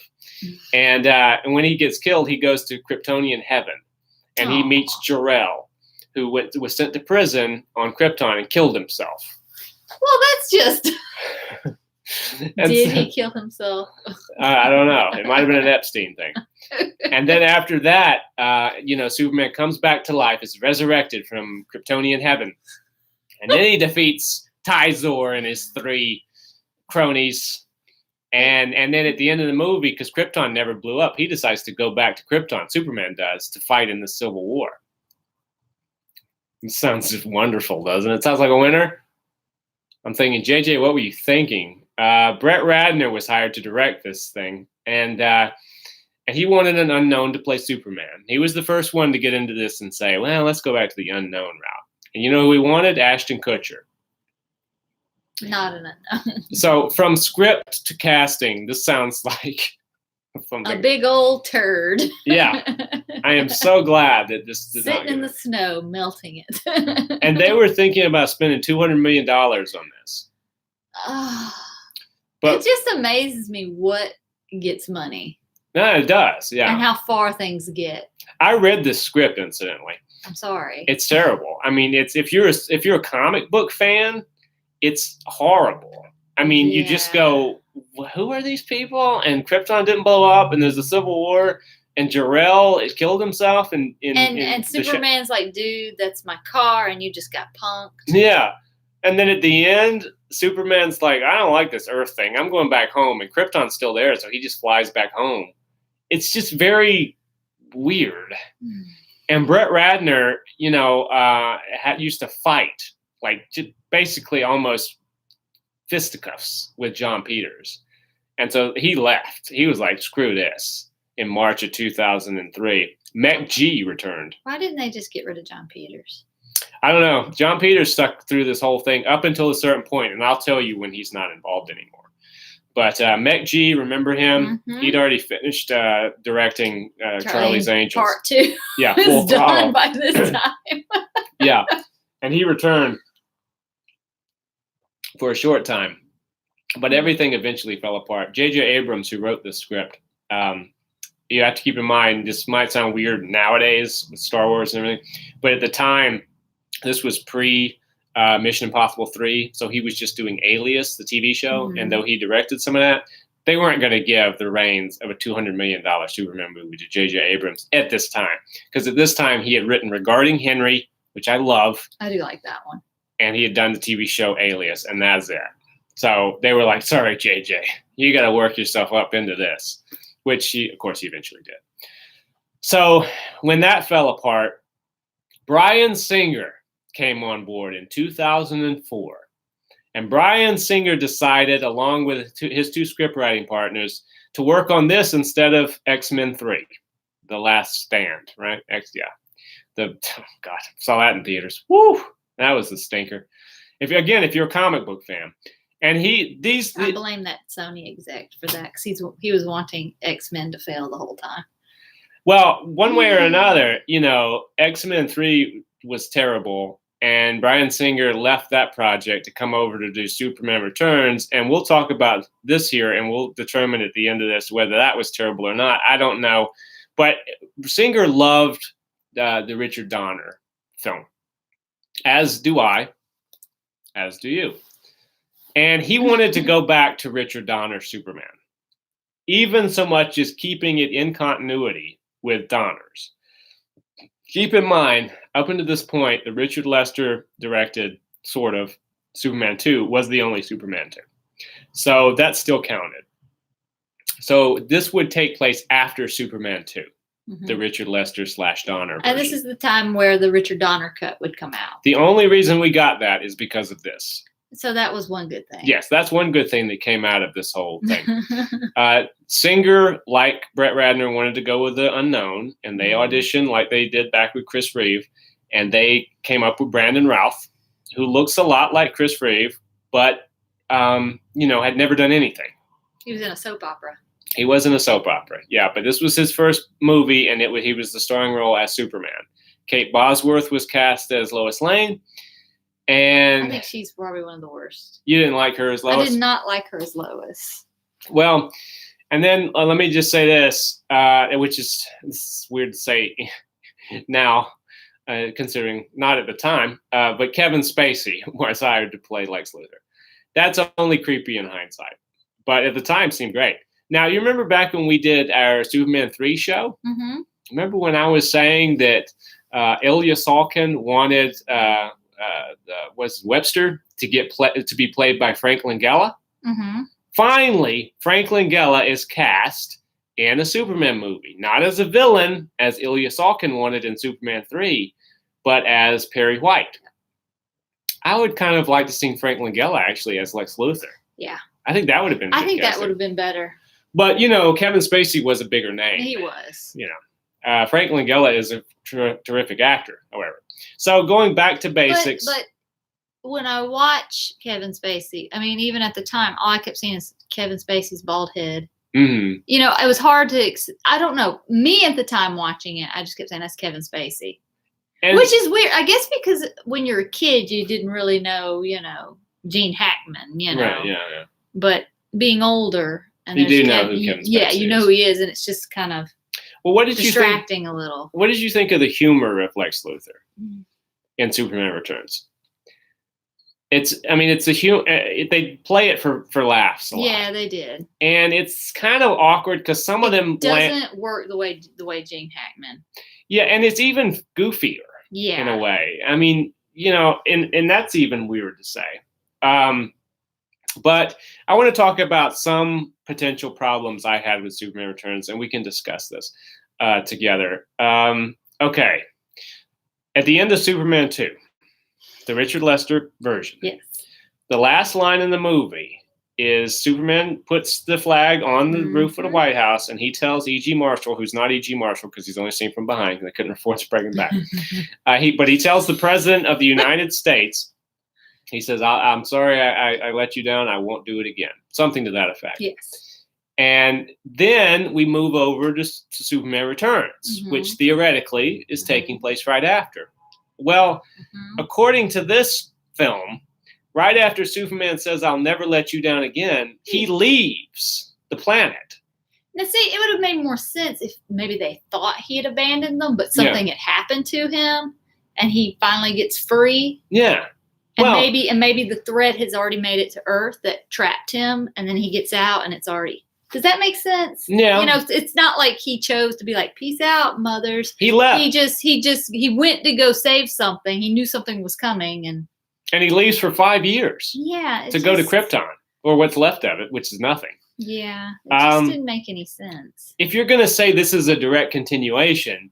And when he gets killed, he goes to Kryptonian heaven, and he meets Jor-El, who was sent to prison on Krypton and killed himself. Well, that's just. Did he kill himself? I don't know. It might have been an Epstein thing. And then after that, Superman comes back to life, is resurrected from Kryptonian heaven. And then he defeats Tizor and his 3 cronies. And then at the end of the movie, because Krypton never blew up, he decides to go back to Krypton, Superman does, to fight in the Civil War. It sounds just wonderful, doesn't it? It sounds like a winner. I'm thinking, JJ, what were you thinking? Brett Ratner was hired to direct this thing, and he wanted an unknown to play Superman. He was the first one to get into this and say, well, let's go back to the unknown route. And you know who he wanted? Ashton Kutcher. Not an unknown. So from script to casting, this sounds like A big old turd. Yeah. I am so glad that this did not sitting in the snow, melting it. And they were thinking about spending $200 million on this. But it just amazes me what gets money. No, it does, yeah. And how far things get. I read this script, incidentally. I'm sorry. It's terrible. I mean, it's if you're a comic book fan, it's horrible. I mean, you just go, who are these people? And Krypton didn't blow up, and there's a civil war, and Jor-El killed himself. And Superman's like, dude, that's my car, and you just got punked. Yeah. And then at the end, Superman's like, I don't like this Earth thing. I'm going back home. And Krypton's still there, so he just flies back home. It's just very weird. And Brett Ratner, used to fight, like just basically almost fisticuffs with John Peters. And so he left. He was like, screw this, in March of 2003. Mech G returned. Why didn't they just get rid of John Peters? I don't know. John Peters stuck through this whole thing up until a certain point, and I'll tell you when he's not involved anymore. But Mech G, remember him? Mm-hmm. He'd already finished directing Charlie's Angels. Part 2. Yeah, full done by this time. Yeah, and he returned for a short time, but everything eventually fell apart. J.J. Abrams, who wrote this script, you have to keep in mind, this might sound weird nowadays with Star Wars and everything, but at the time, this was Mission Impossible 3, so he was just doing Alias, the TV show, and though he directed some of that, they weren't going to give the reins of a $200 million Superman movie to J.J. Abrams at this time, because at this time he had written Regarding Henry, which I love. I do like that one. And he had done the TV show Alias, and that's it. So they were like, sorry, JJ, you got to work yourself up into this, which he eventually did. So when that fell apart, Bryan Singer came on board in 2004. And Bryan Singer decided, along with his two scriptwriting partners, to work on this instead of X-Men 3, The Last Stand, right? Saw that in theaters. Woo! That was a stinker. If you're a comic book fan. And I blame that Sony exec for that, because he was wanting X-Men to fail the whole time. Well, one way or another, X-Men 3 was terrible, and Bryan Singer left that project to come over to do Superman Returns, and we'll talk about this here, and we'll determine at the end of this whether that was terrible or not. I don't know. But Singer loved the Richard Donner film, as do I, as do you. And he wanted to go back to Richard Donner's Superman, even so much as keeping it in continuity with Donner's. Keep in mind, up until this point, the Richard Lester directed, sort of, Superman 2 was the only Superman 2. So that still counted. So this would take place after Superman 2, the Richard Lester / Donner version. And this is the time where the Richard Donner cut would come out. The only reason we got that is because of this. So that was one good thing. Yes, that's one good thing that came out of this whole thing. Singer, like Brett Ratner, wanted to go with the unknown, and they auditioned like they did back with Chris Reeve, and they came up with Brandon Routh, who looks a lot like Chris Reeve, but had never done anything. He was in a soap opera. He was in a soap opera, yeah, but this was his first movie, and he was the starring role as Superman. Kate Bosworth was cast as Lois Lane. And I think she's probably one of the worst. You didn't like her as Lois? I did not like her as Lois. Well, and then let me just say this, which is weird to say now, considering not at the time, but Kevin Spacey was hired to play Lex Luthor. That's only creepy in hindsight, but at the time seemed great. Now, you remember back when we did our Superman 3 show? Mm-hmm. Remember when I was saying that Ilya Salkin wanted... was Webster to be played by Frank Langella? Mm-hmm. Finally, Frank Langella is cast in a Superman movie, not as a villain, as Ilya Salkin wanted in Superman 3, but as Perry White. I would kind of like to see Frank Langella actually as Lex Luthor. Yeah. I think that would have been that would have been better. But, Kevin Spacey was a bigger name. He was. Frank Langella is a terrific actor, however. So going back to basics. But when I watch Kevin Spacey, I mean, even at the time, all I kept seeing is Kevin Spacey's bald head Mm-hmm. You know, it was hard to. I don't know. Me at the time watching it, I just kept saying that's Kevin Spacey, which is weird. I guess because when you're a kid, you didn't really know, Gene Hackman, Right, yeah. But being older, and you do know who Kevin Spacey yeah, you know is. who he is, and it's just kind of distracting a little. What did you think of the humor of Lex Luthor in Superman Returns? It's a humor. They play it for laughs a lot. Yeah, they did. And it's kind of awkward because some of them doesn't work the way Gene Hackman. Yeah, and it's even goofier. Yeah. In a way. I mean, and that's even weird to say. But I want to talk about some potential problems I had with Superman Returns, and we can discuss this together. Okay. At the end of Superman 2, the Richard Lester version, yes, the last line in the movie is Superman puts the flag on the roof of the White House, and he tells E.G. Marshall, who's not E.G. Marshall because he's only seen from behind because they couldn't afford to bring him back. But he tells the President of the United States, he says, I'm sorry I let you down. I won't do it again. Something to that effect. Yes. And then we move over to Superman Returns, which theoretically is taking place right after. Well, according to this film, right after Superman says, I'll never let you down again, he leaves the planet. Now, see, it would have made more sense if maybe they thought he had abandoned them, but something had happened to him, and he finally gets free. Yeah. And maybe the thread has already made it to Earth that trapped him, and then he gets out, and it's already... Does that make sense? Yeah. It's not like he chose to be like, peace out, mothers. He left. He went to go save something. He knew something was coming, and he leaves for 5 years. Yeah. To go to Krypton, or what's left of it, which is nothing. Yeah. It just didn't make any sense. If you're going to say this is a direct continuation,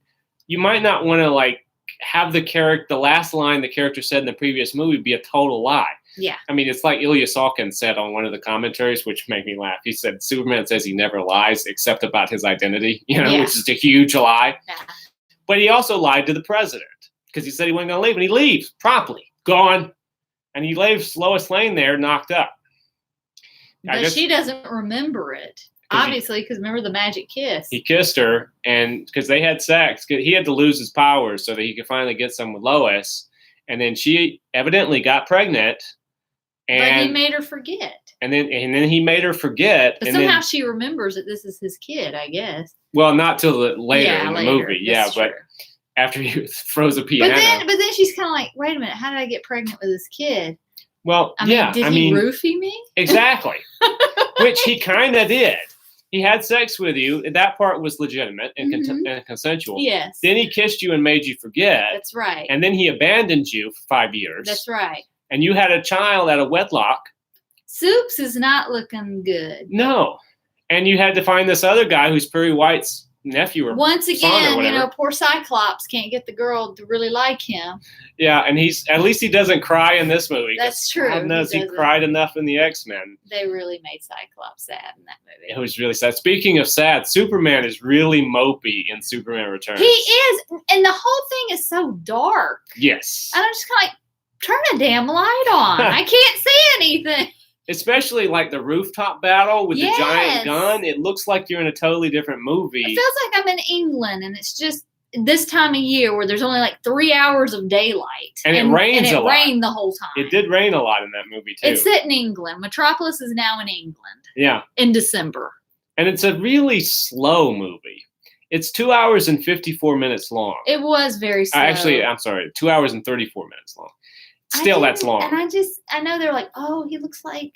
you might not want to have the last line the character said in the previous movie be a total lie. Yeah. I mean, it's like Ilya Salkin said on one of the commentaries, which made me laugh. He said, Superman says he never lies except about his identity, which is a huge lie. Yeah. But he also lied to the president because he said he wasn't going to leave, and he leaves promptly, gone. And he leaves Lois Lane there knocked up. But she doesn't remember it. Obviously, because remember the magic kiss. He kissed her, and because they had sex, he had to lose his powers so that he could finally get some with Lois. And then she evidently got pregnant. But he made her forget. And then he made her forget. But somehow she remembers that this is his kid, I guess. Well, not till later in the movie. That's but after he throws a piano. But then she's kind of like, wait a minute, how did I get pregnant with this kid? Well, did he roofie me? Exactly. Which he kind of did. He had sex with you. That part was legitimate and consensual. Yes. Then he kissed you and made you forget. That's right. And then he abandoned you for 5 years. That's right. And you had a child out of wedlock. Soups is not looking good. No. And you had to find this other guy who's Perry White's nephew or once again, or poor Cyclops can't get the girl to really like him. Yeah, and at least he doesn't cry in this movie. That's true. God knows he cried enough in the X-Men. They really made Cyclops sad in that movie. It was really sad. Speaking of sad, Superman is really mopey in Superman Returns. He is, and the whole thing is so dark. Yes. And I'm just kind of like, turn a damn light on. I can't see anything. Especially like the rooftop battle with the giant gun. It looks like you're in a totally different movie. It feels like I'm in England, and it's just this time of year where there's only 3 hours of daylight. And it rains a lot. And it rained the whole time. It did rain a lot in that movie, too. It's set in England. Metropolis is now in England. Yeah. In December. And it's a really slow movie. It's 2 hours and 54 minutes long. It was very slow. Actually, I'm sorry, 2 hours and 34 minutes long. Still, that's long. And I know they're like, oh, he looks like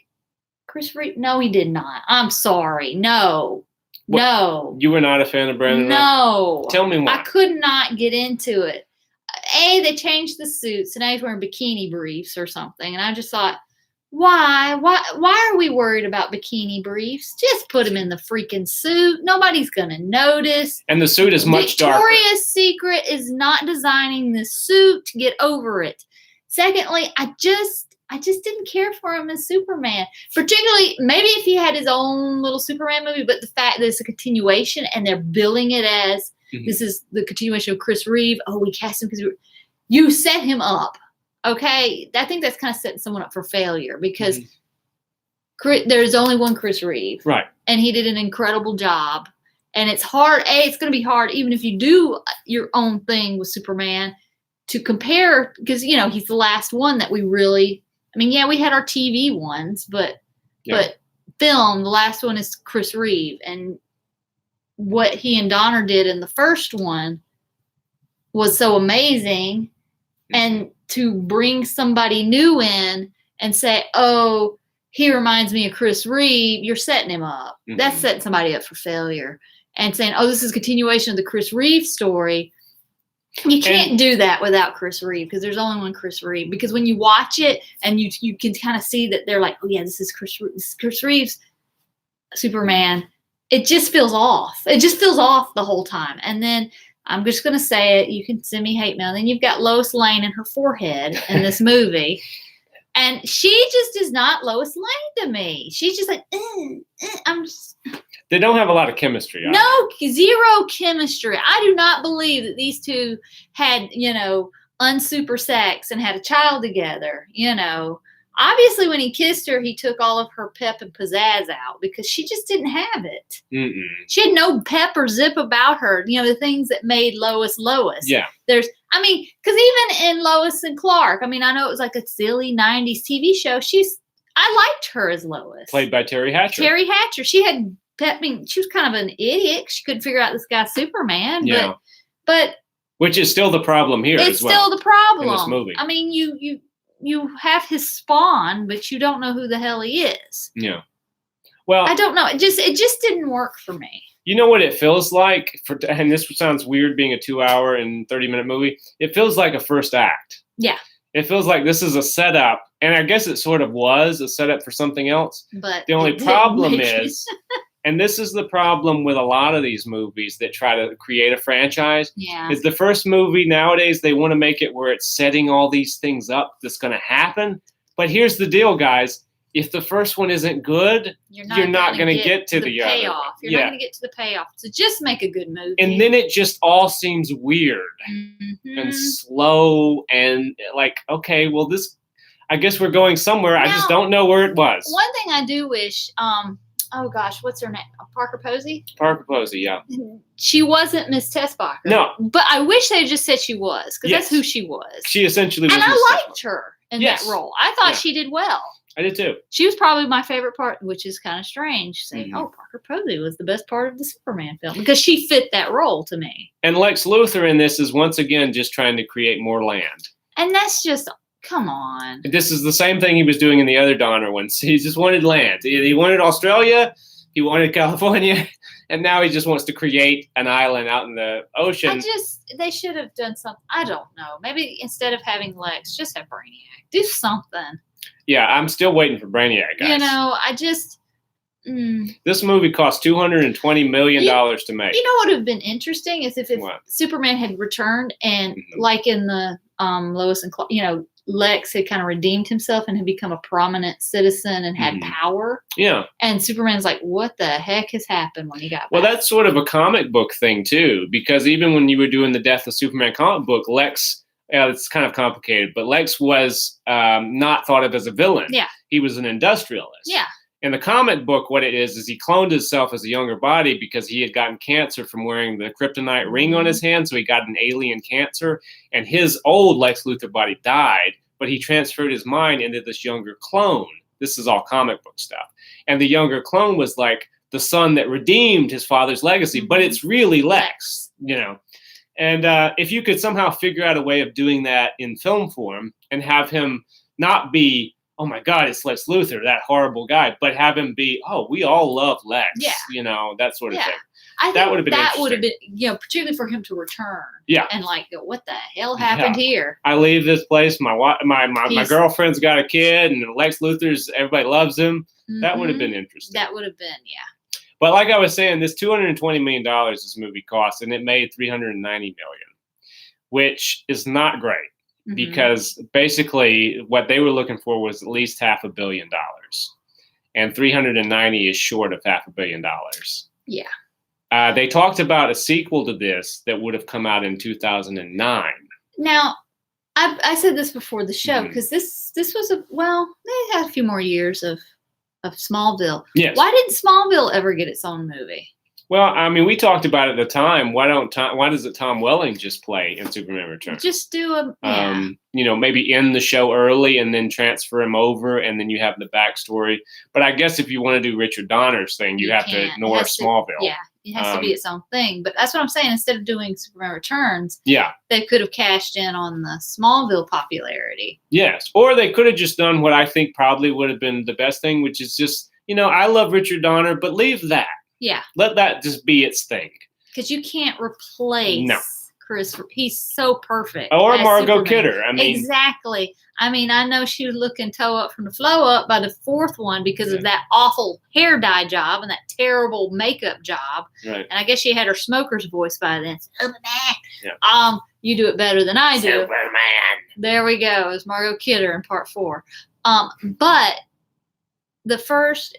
Chris Reeve. No, he did not. I'm sorry. No. No. You were not a fan of Brandon Routh? No. Tell me why. I could not get into it. They changed the suits, and now he's wearing bikini briefs or something. And I just thought, why? Why are we worried about bikini briefs? Just put him in the freaking suit. Nobody's going to notice. And the suit is much darker. Victoria's Secret is not designing this suit. Get over it. Secondly, I just didn't care for him as Superman. Particularly, maybe if he had his own little Superman movie, but the fact that it's a continuation and they're billing it as this is the continuation of Chris Reeve. Oh, we cast him because you set him up. Okay? I think that's kind of setting someone up for failure because there's only one Chris Reeve. Right. and he did an incredible job. And it's hard. It's going to be hard, even if you do your own thing with Superman, to compare, because he's the last one that we really. I mean, yeah, we had our TV ones, but film, the last one is Chris Reeve, and what he and Donner did in the first one was so amazing. And to bring somebody new in and say, oh, he reminds me of Chris Reeve, you're setting him up. Mm-hmm. That's setting somebody up for failure. And saying, oh, this is a continuation of the Chris Reeve story. You can't do that without Chris Reeve, because there's only one Chris Reeve. Because when you watch it and you can kind of see that they're like, oh, yeah, this is Chris Reeve's Superman. It just feels off. It just feels off the whole time. And then I'm just going to say it. You can send me hate mail. And then you've got Lois Lane and her forehead in this movie. And she just is not Lois Lane to me. She's just like, I'm just... They don't have a lot of chemistry. No, zero chemistry. I do not believe that these two had, unsuper sex and had a child together. Obviously when he kissed her, he took all of her pep and pizzazz out, because she just didn't have it. Mm-mm. She had no pep or zip about her. The things that made Lois Lois. Yeah. Because even in Lois and Clark, I know it was like a silly 90s TV show. I liked her as Lois. Played by Terry Hatcher. Terry Hatcher. She had pep. She was kind of an idiot. She couldn't figure out this guy's Superman. Yeah. But which is still the problem here. It's still the problem in this movie. You have his spawn, but you don't know who the hell he is. Yeah. Well, I don't know. It just didn't work for me. You know what it feels like? And this sounds weird being a 2-hour and 30-minute movie. It feels like a first act. Yeah. It feels like this is a setup. And I guess it sort of was a setup for something else. But the only problem is, and this is the problem with a lot of these movies that try to create a franchise, is the first movie nowadays, they want to make it where it's setting all these things up that's going to happen. But here's the deal, guys. If the first one isn't good, you're not going to get to the payoff. You're not going to get to the payoff. So just make a good movie. And then it just all seems weird and slow and like, okay, well, I guess we're going somewhere. Now, I just don't know where it was. One thing I do wish, oh gosh, what's her name? Parker Posey? Parker Posey, yeah. She wasn't Miss Tessbacher. No. But I wish they just said she was, because that's who she was. She essentially was. And I liked her in that role. I thought she did well. I did too. She was probably my favorite part, which is kind of strange, saying, oh, Parker Posey was the best part of the Superman film, because she fit that role to me. And Lex Luthor in this is once again just trying to create more land. And that's just, come on. This is the same thing he was doing in the other Donner ones. He just wanted land. He wanted Australia, he wanted California, and now he just wants to create an island out in the ocean. They should have done something. I don't know. Maybe instead of having Lex, just have Brainiac. Do something. Yeah, I'm still waiting for Brainiac, guys. This movie cost $220 million to make. You know what would have been interesting is if Superman had returned and like in the Lois and Clark, Lex had kind of redeemed himself and had become a prominent citizen and had power. Yeah. And Superman's like, what the heck has happened when he got back? Well, that's sort of a comic book thing, too, because even when you were doing the Death of Superman comic book, Lex... it's kind of complicated, but Lex was not thought of as a villain. Yeah. He was an industrialist. Yeah. In the comic book, what it is he cloned himself as a younger body because he had gotten cancer from wearing the kryptonite ring on his hand, so he got an alien cancer, and his old Lex Luthor body died, but he transferred his mind into this younger clone. This is all comic book stuff. And the younger clone was like the son that redeemed his father's legacy, but it's really Lex, And if you could somehow figure out a way of doing that in film form and have him not be, oh my God, it's Lex Luthor, that horrible guy, but have him be, oh, we all love Lex, that sort of thing. I think that would have been that would have been, particularly for him to return. Yeah. And like, go, what the hell happened here? I leave this place. My girlfriend's got a kid, and Lex Luthor's, everybody loves him. That would have been interesting. That would have been, yeah. But like I was saying, this $220 million this movie cost, and it made $390 million, which is not great because basically what they were looking for was at least $500 million, and 390 is short of $500 million. Yeah. They talked about a sequel to this that would have come out in 2009. Now, I said this before the show because this was they had a few more years of of Smallville. Yes. Why didn't Smallville ever get its own movie? Well, I mean, we talked about it at the time. Why doesn't Tom Welling just play in Superman Returns? Just do a maybe end the show early and then transfer him over, and then you have the backstory. But I guess if you want to do Richard Donner's thing, you have to ignore Smallville. It has to be its own thing. But that's what I'm saying. Instead of doing Superman Returns, they could have cashed in on the Smallville popularity. Yes, or they could have just done what I think probably would have been the best thing, which is just, I love Richard Donner, but leave that. Yeah. Let that just be its thing. Because you can't replace Chris. He's so perfect. Or Margot Superman. Kidder. Exactly. I mean, I know she was looking toe up from the flow up by the fourth one because of that awful hair dye job and that terrible makeup job. Right. And I guess she had her smoker's voice by then. You do it better than I do. Superman. There we go. It was Margot Kidder in part 4. But the first,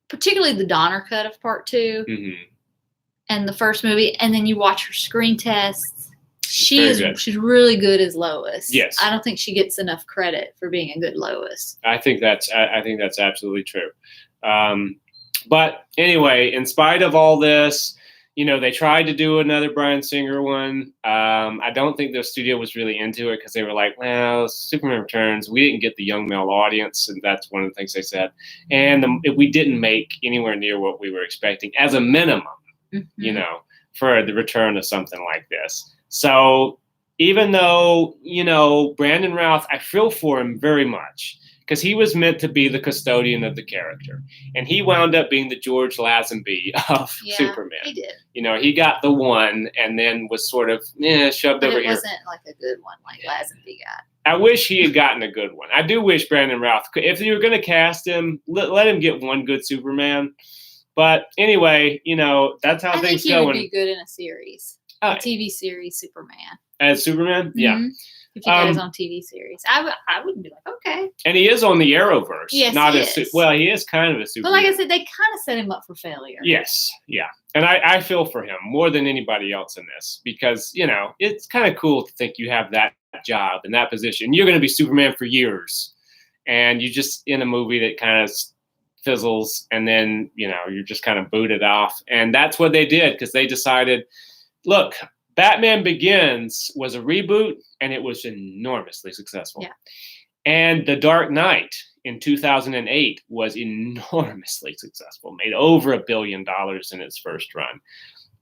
particularly the Donner cut of part 2 and the first movie, and then you watch her screen tests. She's really good as Lois. Yes. I don't think she gets enough credit for being a good Lois. I think that's absolutely true. But anyway, in spite of all this, they tried to do another Bryan Singer one. I don't think the studio was really into it because they were like, well, Superman Returns, we didn't get the young male audience, and that's one of the things they said. And we didn't make anywhere near what we were expecting as a minimum, for the return of something like this. So even though, Brandon Routh, I feel for him very much because he was meant to be the custodian of the character. And he wound up being the George Lazenby of Superman. He did. He got the one and then was sort of shoved over here. It wasn't like a good one like Lazenby got. I wish he had gotten a good one. I do wish Brandon Routh, if you were going to cast him, let him get one good Superman. But anyway, that's how things go. I think he would be good in a series. A TV series, Superman. As Superman? Mm-hmm. Yeah. If he got his own TV series. I would be like, okay. And he is on the Arrowverse. Yes, he is. Well, he is kind of a Superman. But like I said, they kind of set him up for failure. Yes, yeah. And I feel for him more than anybody else in this because, it's kind of cool to think you have that job and that position. You're going to be Superman for years. And you just in a movie that kind of fizzles and then, you're just kind of booted off. And that's what they did because they decided, look, Batman Begins was a reboot, and it was enormously successful. Yeah. And The Dark Knight in 2008 was enormously successful, made over $1 billion in its first run.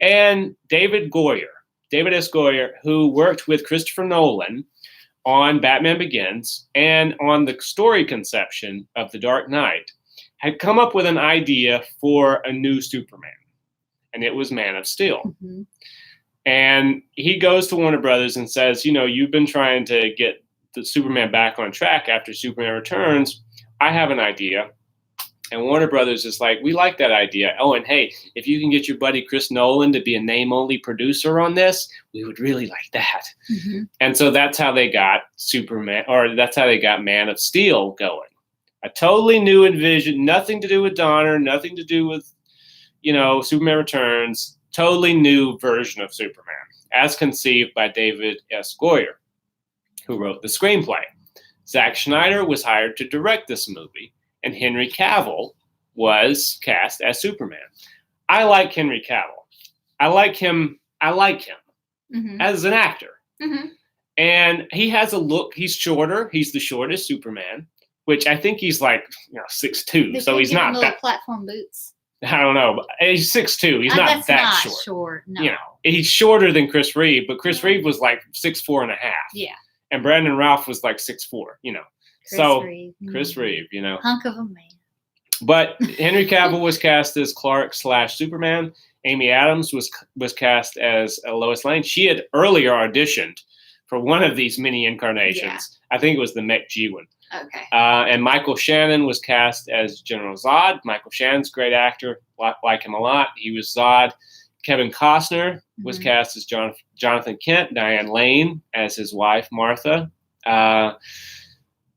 And David S. Goyer, who worked with Christopher Nolan on Batman Begins and on the story conception of The Dark Knight, had come up with an idea for a new Superman, and it was Man of Steel. Mm-hmm. And he goes to Warner Brothers and says, you've been trying to get the Superman back on track after Superman Returns. I have an idea. And Warner Brothers is like, we like that idea. Oh, and hey, if you can get your buddy Chris Nolan to be a name-only producer on this, we would really like that. Mm-hmm. And so that's how they got Superman, or that's how they got Man of Steel going. A totally new envision, nothing to do with Donner, nothing to do with, Superman Returns. Totally new version of Superman, as conceived by David S. Goyer, who wrote the screenplay. Zack Snyder was hired to direct this movie, and Henry Cavill was cast as Superman. I like Henry Cavill. I like him mm-hmm. as an actor. Mm-hmm. And he has a look, he's shorter. He's the shortest Superman, which I think he's like 6'2", so he's not that platform boots. I don't know. But he's 6'2". He's not that short. No. He's shorter than Chris Reeve, but Chris Reeve was like 6'4" and a half. Yeah. And Brandon Routh was like 6'4", Chris Reeve, Hunk of a man. But Henry Cavill was cast as Clark/Superman. Amy Adams was cast as Lois Lane. She had earlier auditioned for one of these mini incarnations. Yeah. I think it was the Mech G one. Okay. And Michael Shannon was cast as General Zod. Michael Shannon's a great actor. Like him a lot. He was Zod. Kevin Costner was cast as Jonathan Kent. Diane Lane as his wife, Martha.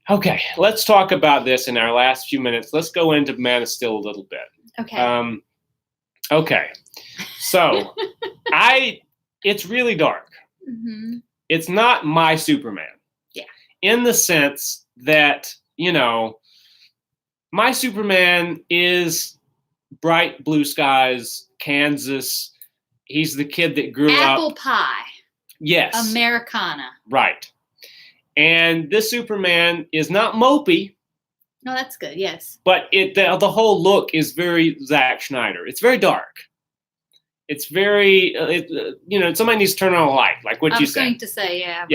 Okay, let's talk about this in our last few minutes. Let's go into Man of Steel a little bit. Okay. Okay. So, it's really dark. Mm-hmm. It's not my Superman. Yeah. In the sense that, my Superman is bright blue skies, Kansas. He's the kid that grew up. Apple pie. Yes. Americana. Right. And this Superman is not mopey. No, that's good. Yes. But the whole look is very Zack Snyder. It's very dark. It's very, somebody needs to turn on a light, like what you said. I was going to say, yeah.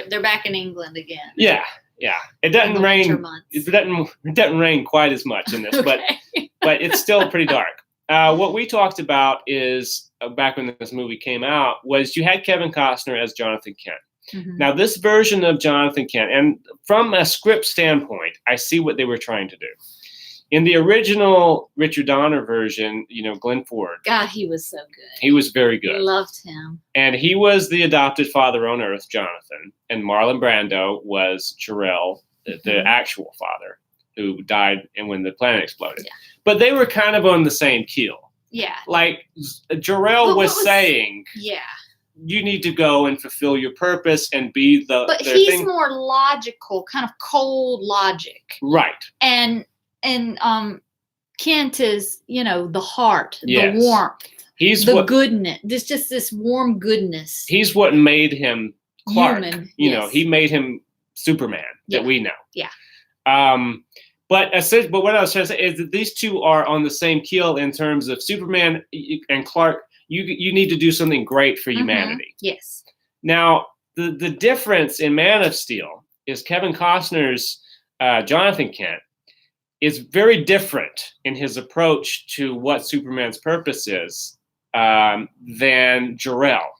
They're back in England again. Yeah. It doesn't rain. It doesn't rain quite as much in this, Okay. but it's still pretty dark. What we talked about is back when this movie came out was you had Kevin Costner as Jonathan Kent. Mm-hmm. Now, this version of Jonathan Kent, and from a script standpoint, I see what they were trying to do. In the original Richard Donner version, Glenn Ford. God, he was so good. He was very good. Loved him. And he was the adopted father on Earth, Jonathan. And Marlon Brando was Jor-El, the actual father, who died when the planet exploded. Yeah. But they were kind of on the same keel. Yeah. Like Jor-El was saying. Yeah. You need to go and fulfill your purpose and be the. But he's more logical, kind of cold logic. Right. And Kent is, the heart, the warmth, he's the goodness. There's just this warm goodness. He's what made him Clark. Human, he made him Superman that we know. Yeah. But what I was trying to say is that these two are on the same keel in terms of Superman and Clark. You need to do something great for humanity. Yes. Now, the difference in Man of Steel is Kevin Costner's Jonathan Kent is very different in his approach to what Superman's purpose is than Jor-El.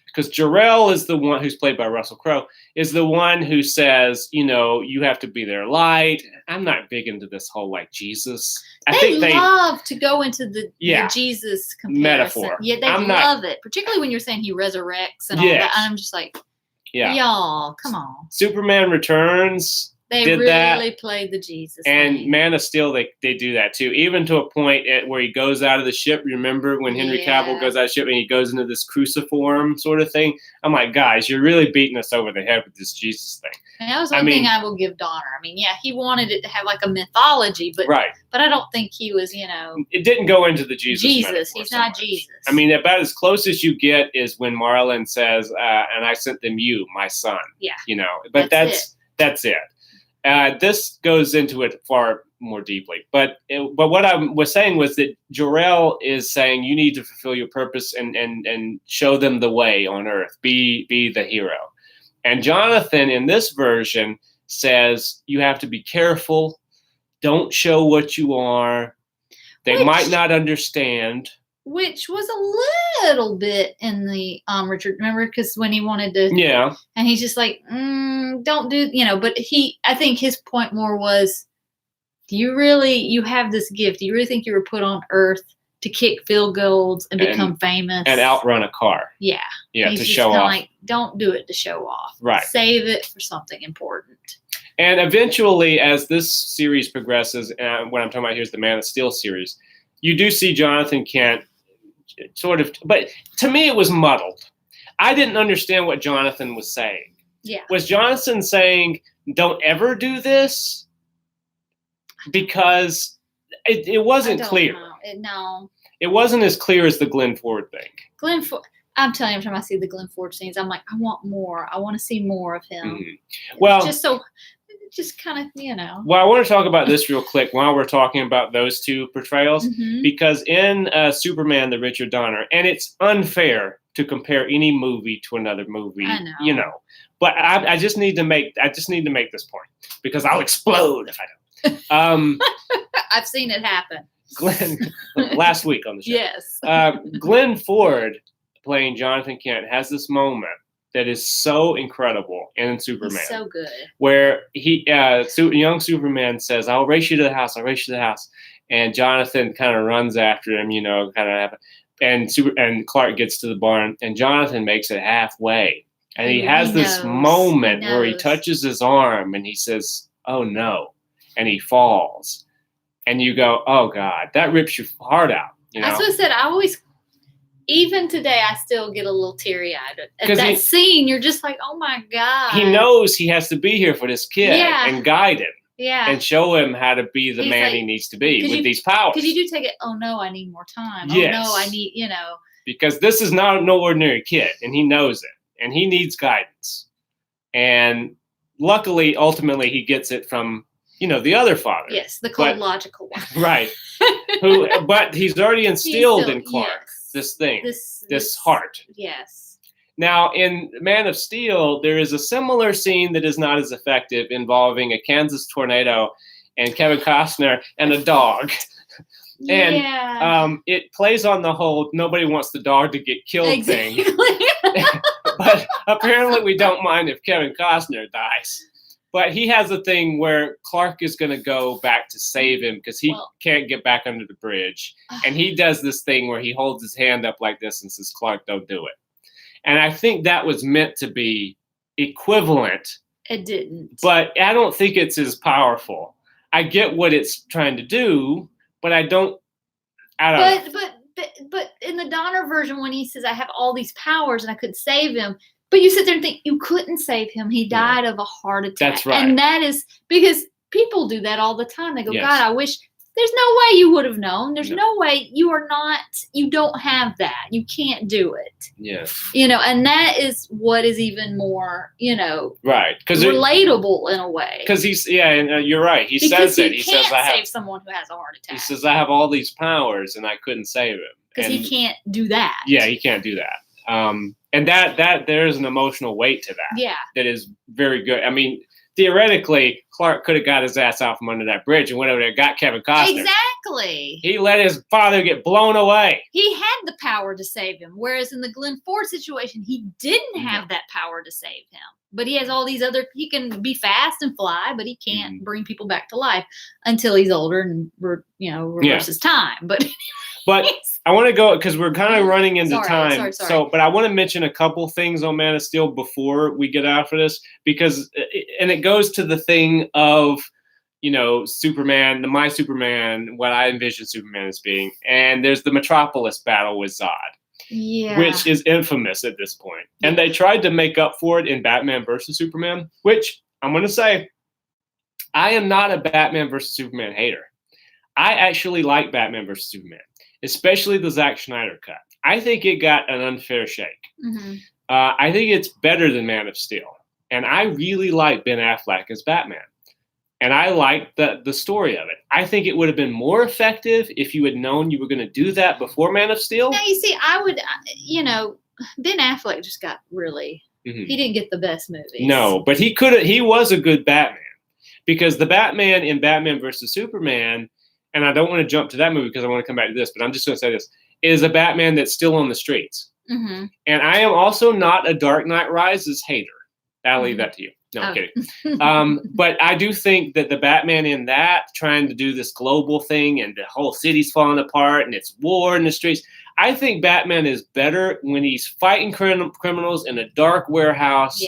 Because Jor-El is the one who's played by Russell Crowe, is the one who says, you have to be their light. I'm not big into this whole Jesus. I think they love to go into the Jesus comparison. Metaphor. Yeah, they love it, particularly when you're saying he resurrects and all that. I'm just like, y'all, come on. Superman Returns. They really played the Jesus and thing. Man of Steel, they do that too, even to a point where he goes out of the ship. Remember when Henry Cavill goes out of the ship and he goes into this cruciform sort of thing? I'm like, guys, you're really beating us over the head with this Jesus thing. And that was one thing I will give Donner. I mean, he wanted it to have like a mythology, but I don't think he was, It didn't go into the Jesus. He's not Jesus. I mean, about as close as you get is when Marlon says, and I sent them you, my son. Yeah. But that's it. This goes into it far more deeply. But what I was saying was that Jor-El is saying you need to fulfill your purpose and show them the way on Earth. Be the hero. And Jonathan in this version says you have to be careful. Don't show what you are. They might not understand. Which was a little bit in the Richard, remember? Because when he wanted to, and he's just like, don't do, But I think his point more was, you have this gift? Do you really think you were put on Earth to kick field goals and become famous and outrun a car? Yeah, to show off. Like, don't do it to show off. Right. Save it for something important. And eventually, as this series progresses, and what I'm talking about here is the Man of Steel series, you do see Jonathan Kent. Sort of, but to me it was muddled. I didn't understand what Jonathan was saying. Yeah. Was Jonathan saying, don't ever do this? Because it wasn't clear. No. It wasn't as clear as the Glenn Ford thing. Glenn Ford, I'm telling you, every time I see the Glenn Ford scenes, I'm like, I want more. I want to see more of him. Mm-hmm. Well, just kind of, Well, I want to talk about this real quick while we're talking about those two portrayals, because in Superman, the Richard Donner, and it's unfair to compare any movie to another movie, I know. But I just need to make this point because I'll explode if I don't. I've seen it happen. Glenn, last week on the show. Yes. Glenn Ford playing Jonathan Kent has this moment that is so incredible in Superman. He's so good. Where young Superman says, I'll race you to the house. I'll race you to the house. And Jonathan kind of runs after him, and Clark gets to the barn and Jonathan makes it halfway. And he has this moment where he touches his arm and he says, oh no. And he falls. And you go, oh God, that rips your heart out. That's what I said. Even today, I still get a little teary-eyed. At that scene, you're just like, oh, my God. He knows he has to be here for this kid and guide him. Yeah. and show him how to be the He's man like, he needs to be with you- these powers. Because you do take it, oh no, I need more time. Yes. Oh no, I need, Because this is not no ordinary kid, and he knows it, and he needs guidance. And luckily, ultimately, he gets it from, the other father. Yes, the cold, logical one. Right. But he's already instilled in Clark this thing, this heart. Yes. Now, in Man of Steel, there is a similar scene that is not as effective involving a Kansas tornado and Kevin Costner and a dog. And it plays on the whole nobody wants the dog to get killed thing. But apparently we don't mind if Kevin Costner dies. But he has a thing where Clark is going to go back to save him because he can't get back under the bridge. And he does this thing where he holds his hand up like this and says, Clark, don't do it. And I think that was meant to be equivalent. It didn't. But I don't think it's as powerful. I get what it's trying to do, but I don't. But in the Donner version, when he says, I have all these powers and I could save him, but you sit there and think, you couldn't save him. He died of a heart attack. That's right. And that is because people do that all the time. They go, Yes. God, I wish. There's no way you would have known. There's no way you don't have that. You can't do it. Yes. And that is what is even more, right. relatable in a way. Because and you're right. He says it. He says, I save have someone who has a heart attack. He says, I have all these powers and I couldn't save him. Because he can't do that. Yeah, he can't do that. And that there's an emotional weight to that. Yeah. That is very good. I mean, theoretically, Clark could have got his ass out from under that bridge and went over there and got Kevin Costner. Exactly. He let his father get blown away. He had the power to save him, whereas in the Glenn Ford situation, he didn't have that power to save him. But he has all these he can be fast and fly, but he can't bring people back to life until he's older and, reverses time. But I want to go, because we're kind of running into time. Sorry. But I want to mention a couple things on Man of Steel before we get out for this, because, and it goes to the thing of, Superman, my Superman, what I envision Superman as being. And there's the Metropolis battle with Zod. Yeah. Which is infamous at this point. And they tried to make up for it in Batman versus Superman, which I'm going to say, I am not a Batman versus Superman hater. I actually like Batman versus Superman, especially the Zack Snyder cut. I think it got an unfair shake. Mm-hmm. I think it's better than Man of Steel. And I really like Ben Affleck as Batman. And I like the story of it. I think it would have been more effective if you had known you were going to do that before Man of Steel. Now, you see, I would, Ben Affleck just got really, he didn't get the best movies. No, but he was a good Batman. Because the Batman in Batman versus Superman, and I don't want to jump to that movie because I want to come back to this, but I'm just going to say this, is a Batman that's still on the streets. Mm-hmm. And I am also not a Dark Knight Rises hater. I'll leave that to you. No, I'm kidding. But I do think that the Batman in that, trying to do this global thing and the whole city's falling apart and it's war in the streets, I think Batman is better when he's fighting criminals in a dark warehouse,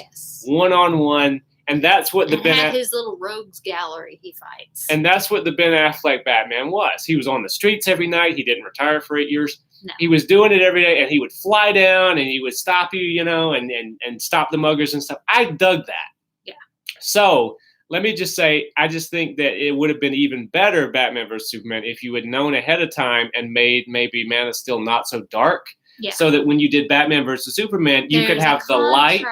one-on-one. And that's what his little rogues gallery he fights. And that's what the Ben Affleck Batman was. He was on the streets every night. He didn't retire for 8 years. No. He was doing it every day, and he would fly down and he would stop you, and stop the muggers and stuff. I dug that. Yeah. So let me just say, I just think that it would have been even better Batman versus Superman if you had known ahead of time and made maybe Man of Steel not so dark. Yeah. So that when you did Batman versus Superman, you could have the light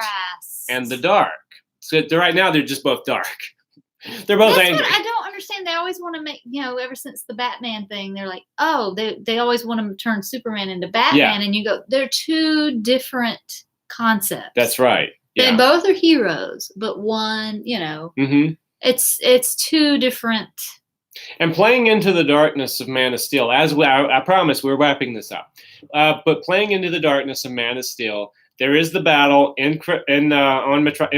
and the dark. So right now they're just both dark. They're both angry. What I don't understand. They always want to make, ever since the Batman thing, they're like, oh, they always want to turn Superman into Batman. And you go, they're two different concepts. That's right. Yeah. They both are heroes, but one, it's two different. And playing into the darkness of Man of Steel, I promise we're wrapping this up. But playing into the darkness of Man of Steel, there is the battle in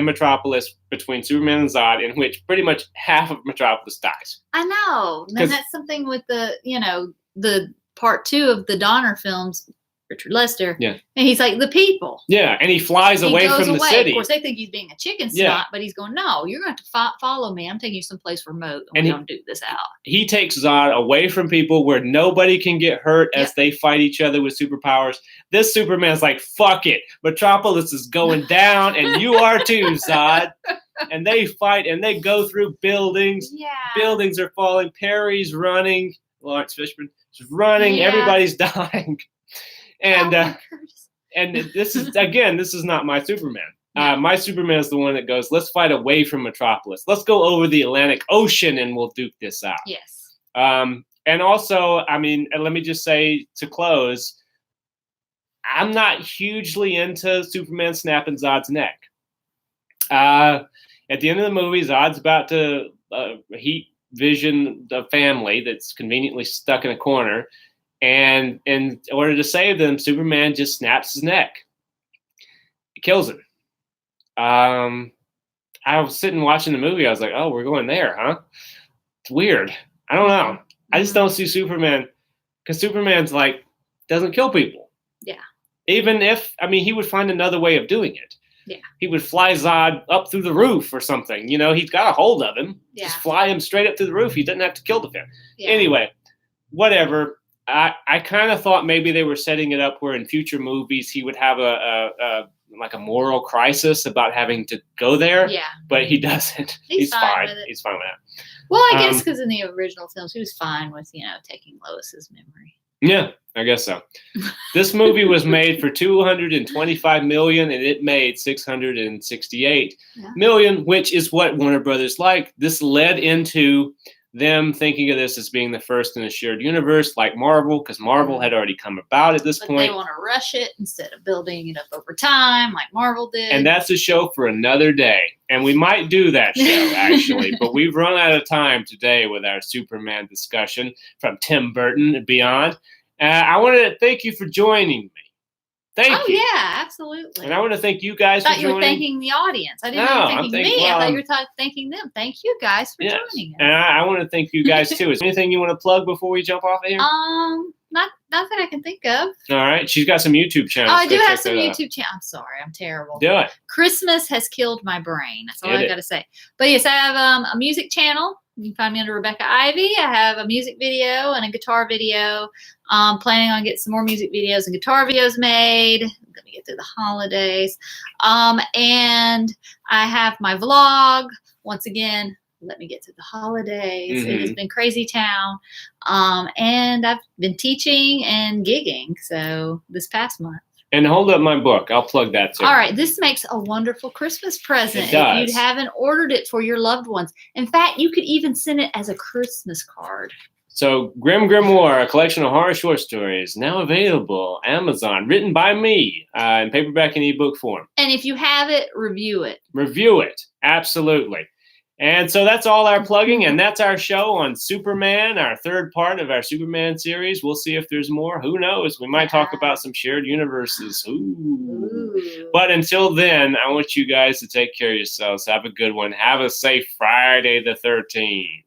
Metropolis between Superman and Zod, in which pretty much half of Metropolis dies. I know. And that's something with the part 2 of the Donner films. Richard Lester. Yeah. And he's like, the people. Yeah, and he flies away goes from the away. city. Of course, they think he's being a chicken snot, but he's going, no, you're going to have to follow me. I'm taking you someplace remote, and we don't do this out. He takes Zod away from people where nobody can get hurt as they fight each other with superpowers. This Superman's like, fuck it. Metropolis is going down, and you are too, Zod. And they fight, and they go through buildings. Yeah. Buildings are falling. Perry's running. Lawrence Fishburne is running. Yeah. Everybody's dying. And this is not my Superman. My Superman is the one that goes, let's fight away from Metropolis. Let's go over the Atlantic Ocean and we'll duke this out. Yes. And also, I mean, let me just say to close, I'm not hugely into Superman snapping Zod's neck. At the end of the movie, Zod's about to heat vision the family that's conveniently stuck in a corner. And in order to save them, Superman just snaps his neck. He kills him. I was sitting watching the movie. I was like, oh, we're going there, huh? It's weird. I don't know. I just don't see Superman, because Superman's like, doesn't kill people. Yeah. Even if, I mean, he would find another way of doing it. Yeah. He would fly Zod up through the roof or something. You know, he's got a hold of him. Yeah. Just fly him straight up through the roof. He doesn't have to kill the family. Yeah. Anyway, whatever. I kind of thought maybe they were setting it up where in future movies he would have a moral crisis about having to go there. Yeah. But he doesn't. He's fine. He's fine with that. Well, I guess because in the original films he was fine with, taking Lois's memory. Yeah, I guess so. This movie was made for $225 million, and it made $668 million, which is what Warner Brothers liked. This led into them thinking of this as being the first in a shared universe, like Marvel, because Marvel had already come about at this point. They want to rush it instead of building it up over time, like Marvel did. And that's a show for another day. And we might do that show, actually. But we've run out of time today with our Superman discussion from Tim Burton and beyond. I want to thank you for joining me. Thank you. Oh, yeah, absolutely. And I want to thank you guys for joining. I thought you were thanking the audience. I didn't know you were thanking me. I thought you were thanking them. Thank you guys for joining us. And I want to thank you guys, too. Is there anything you want to plug before we jump off of here? Not that I can think of. All right. She's got some YouTube channels. Oh, I do have some YouTube channels. I'm sorry. I'm terrible. Do it. Christmas has killed my brain. That's all I got to say. But yes, I have a music channel. You can find me under Rebecca Ivey. I have a music video and a guitar video. Planning on getting some more music videos and guitar videos made. I'm going to get through the holidays. And I have my vlog. Once again, let me get through the holidays. It has been crazy town. And I've been teaching and gigging. So this past month. And hold up my book. I'll plug that too. All right. This makes a wonderful Christmas present It does. if you haven't ordered it for your loved ones. In fact, you could even send it as a Christmas card. So Grim Grimoire, a collection of horror short stories, now available Amazon, written by me in paperback and ebook form. And if you have it, review it. Review it. Absolutely. And so that's all our plugging, and that's our show on Superman, our third part of our Superman series. We'll see if there's more. Who knows? We might talk about some shared universes. Ooh. But until then, I want you guys to take care of yourselves. Have a good one. Have a safe Friday the 13th.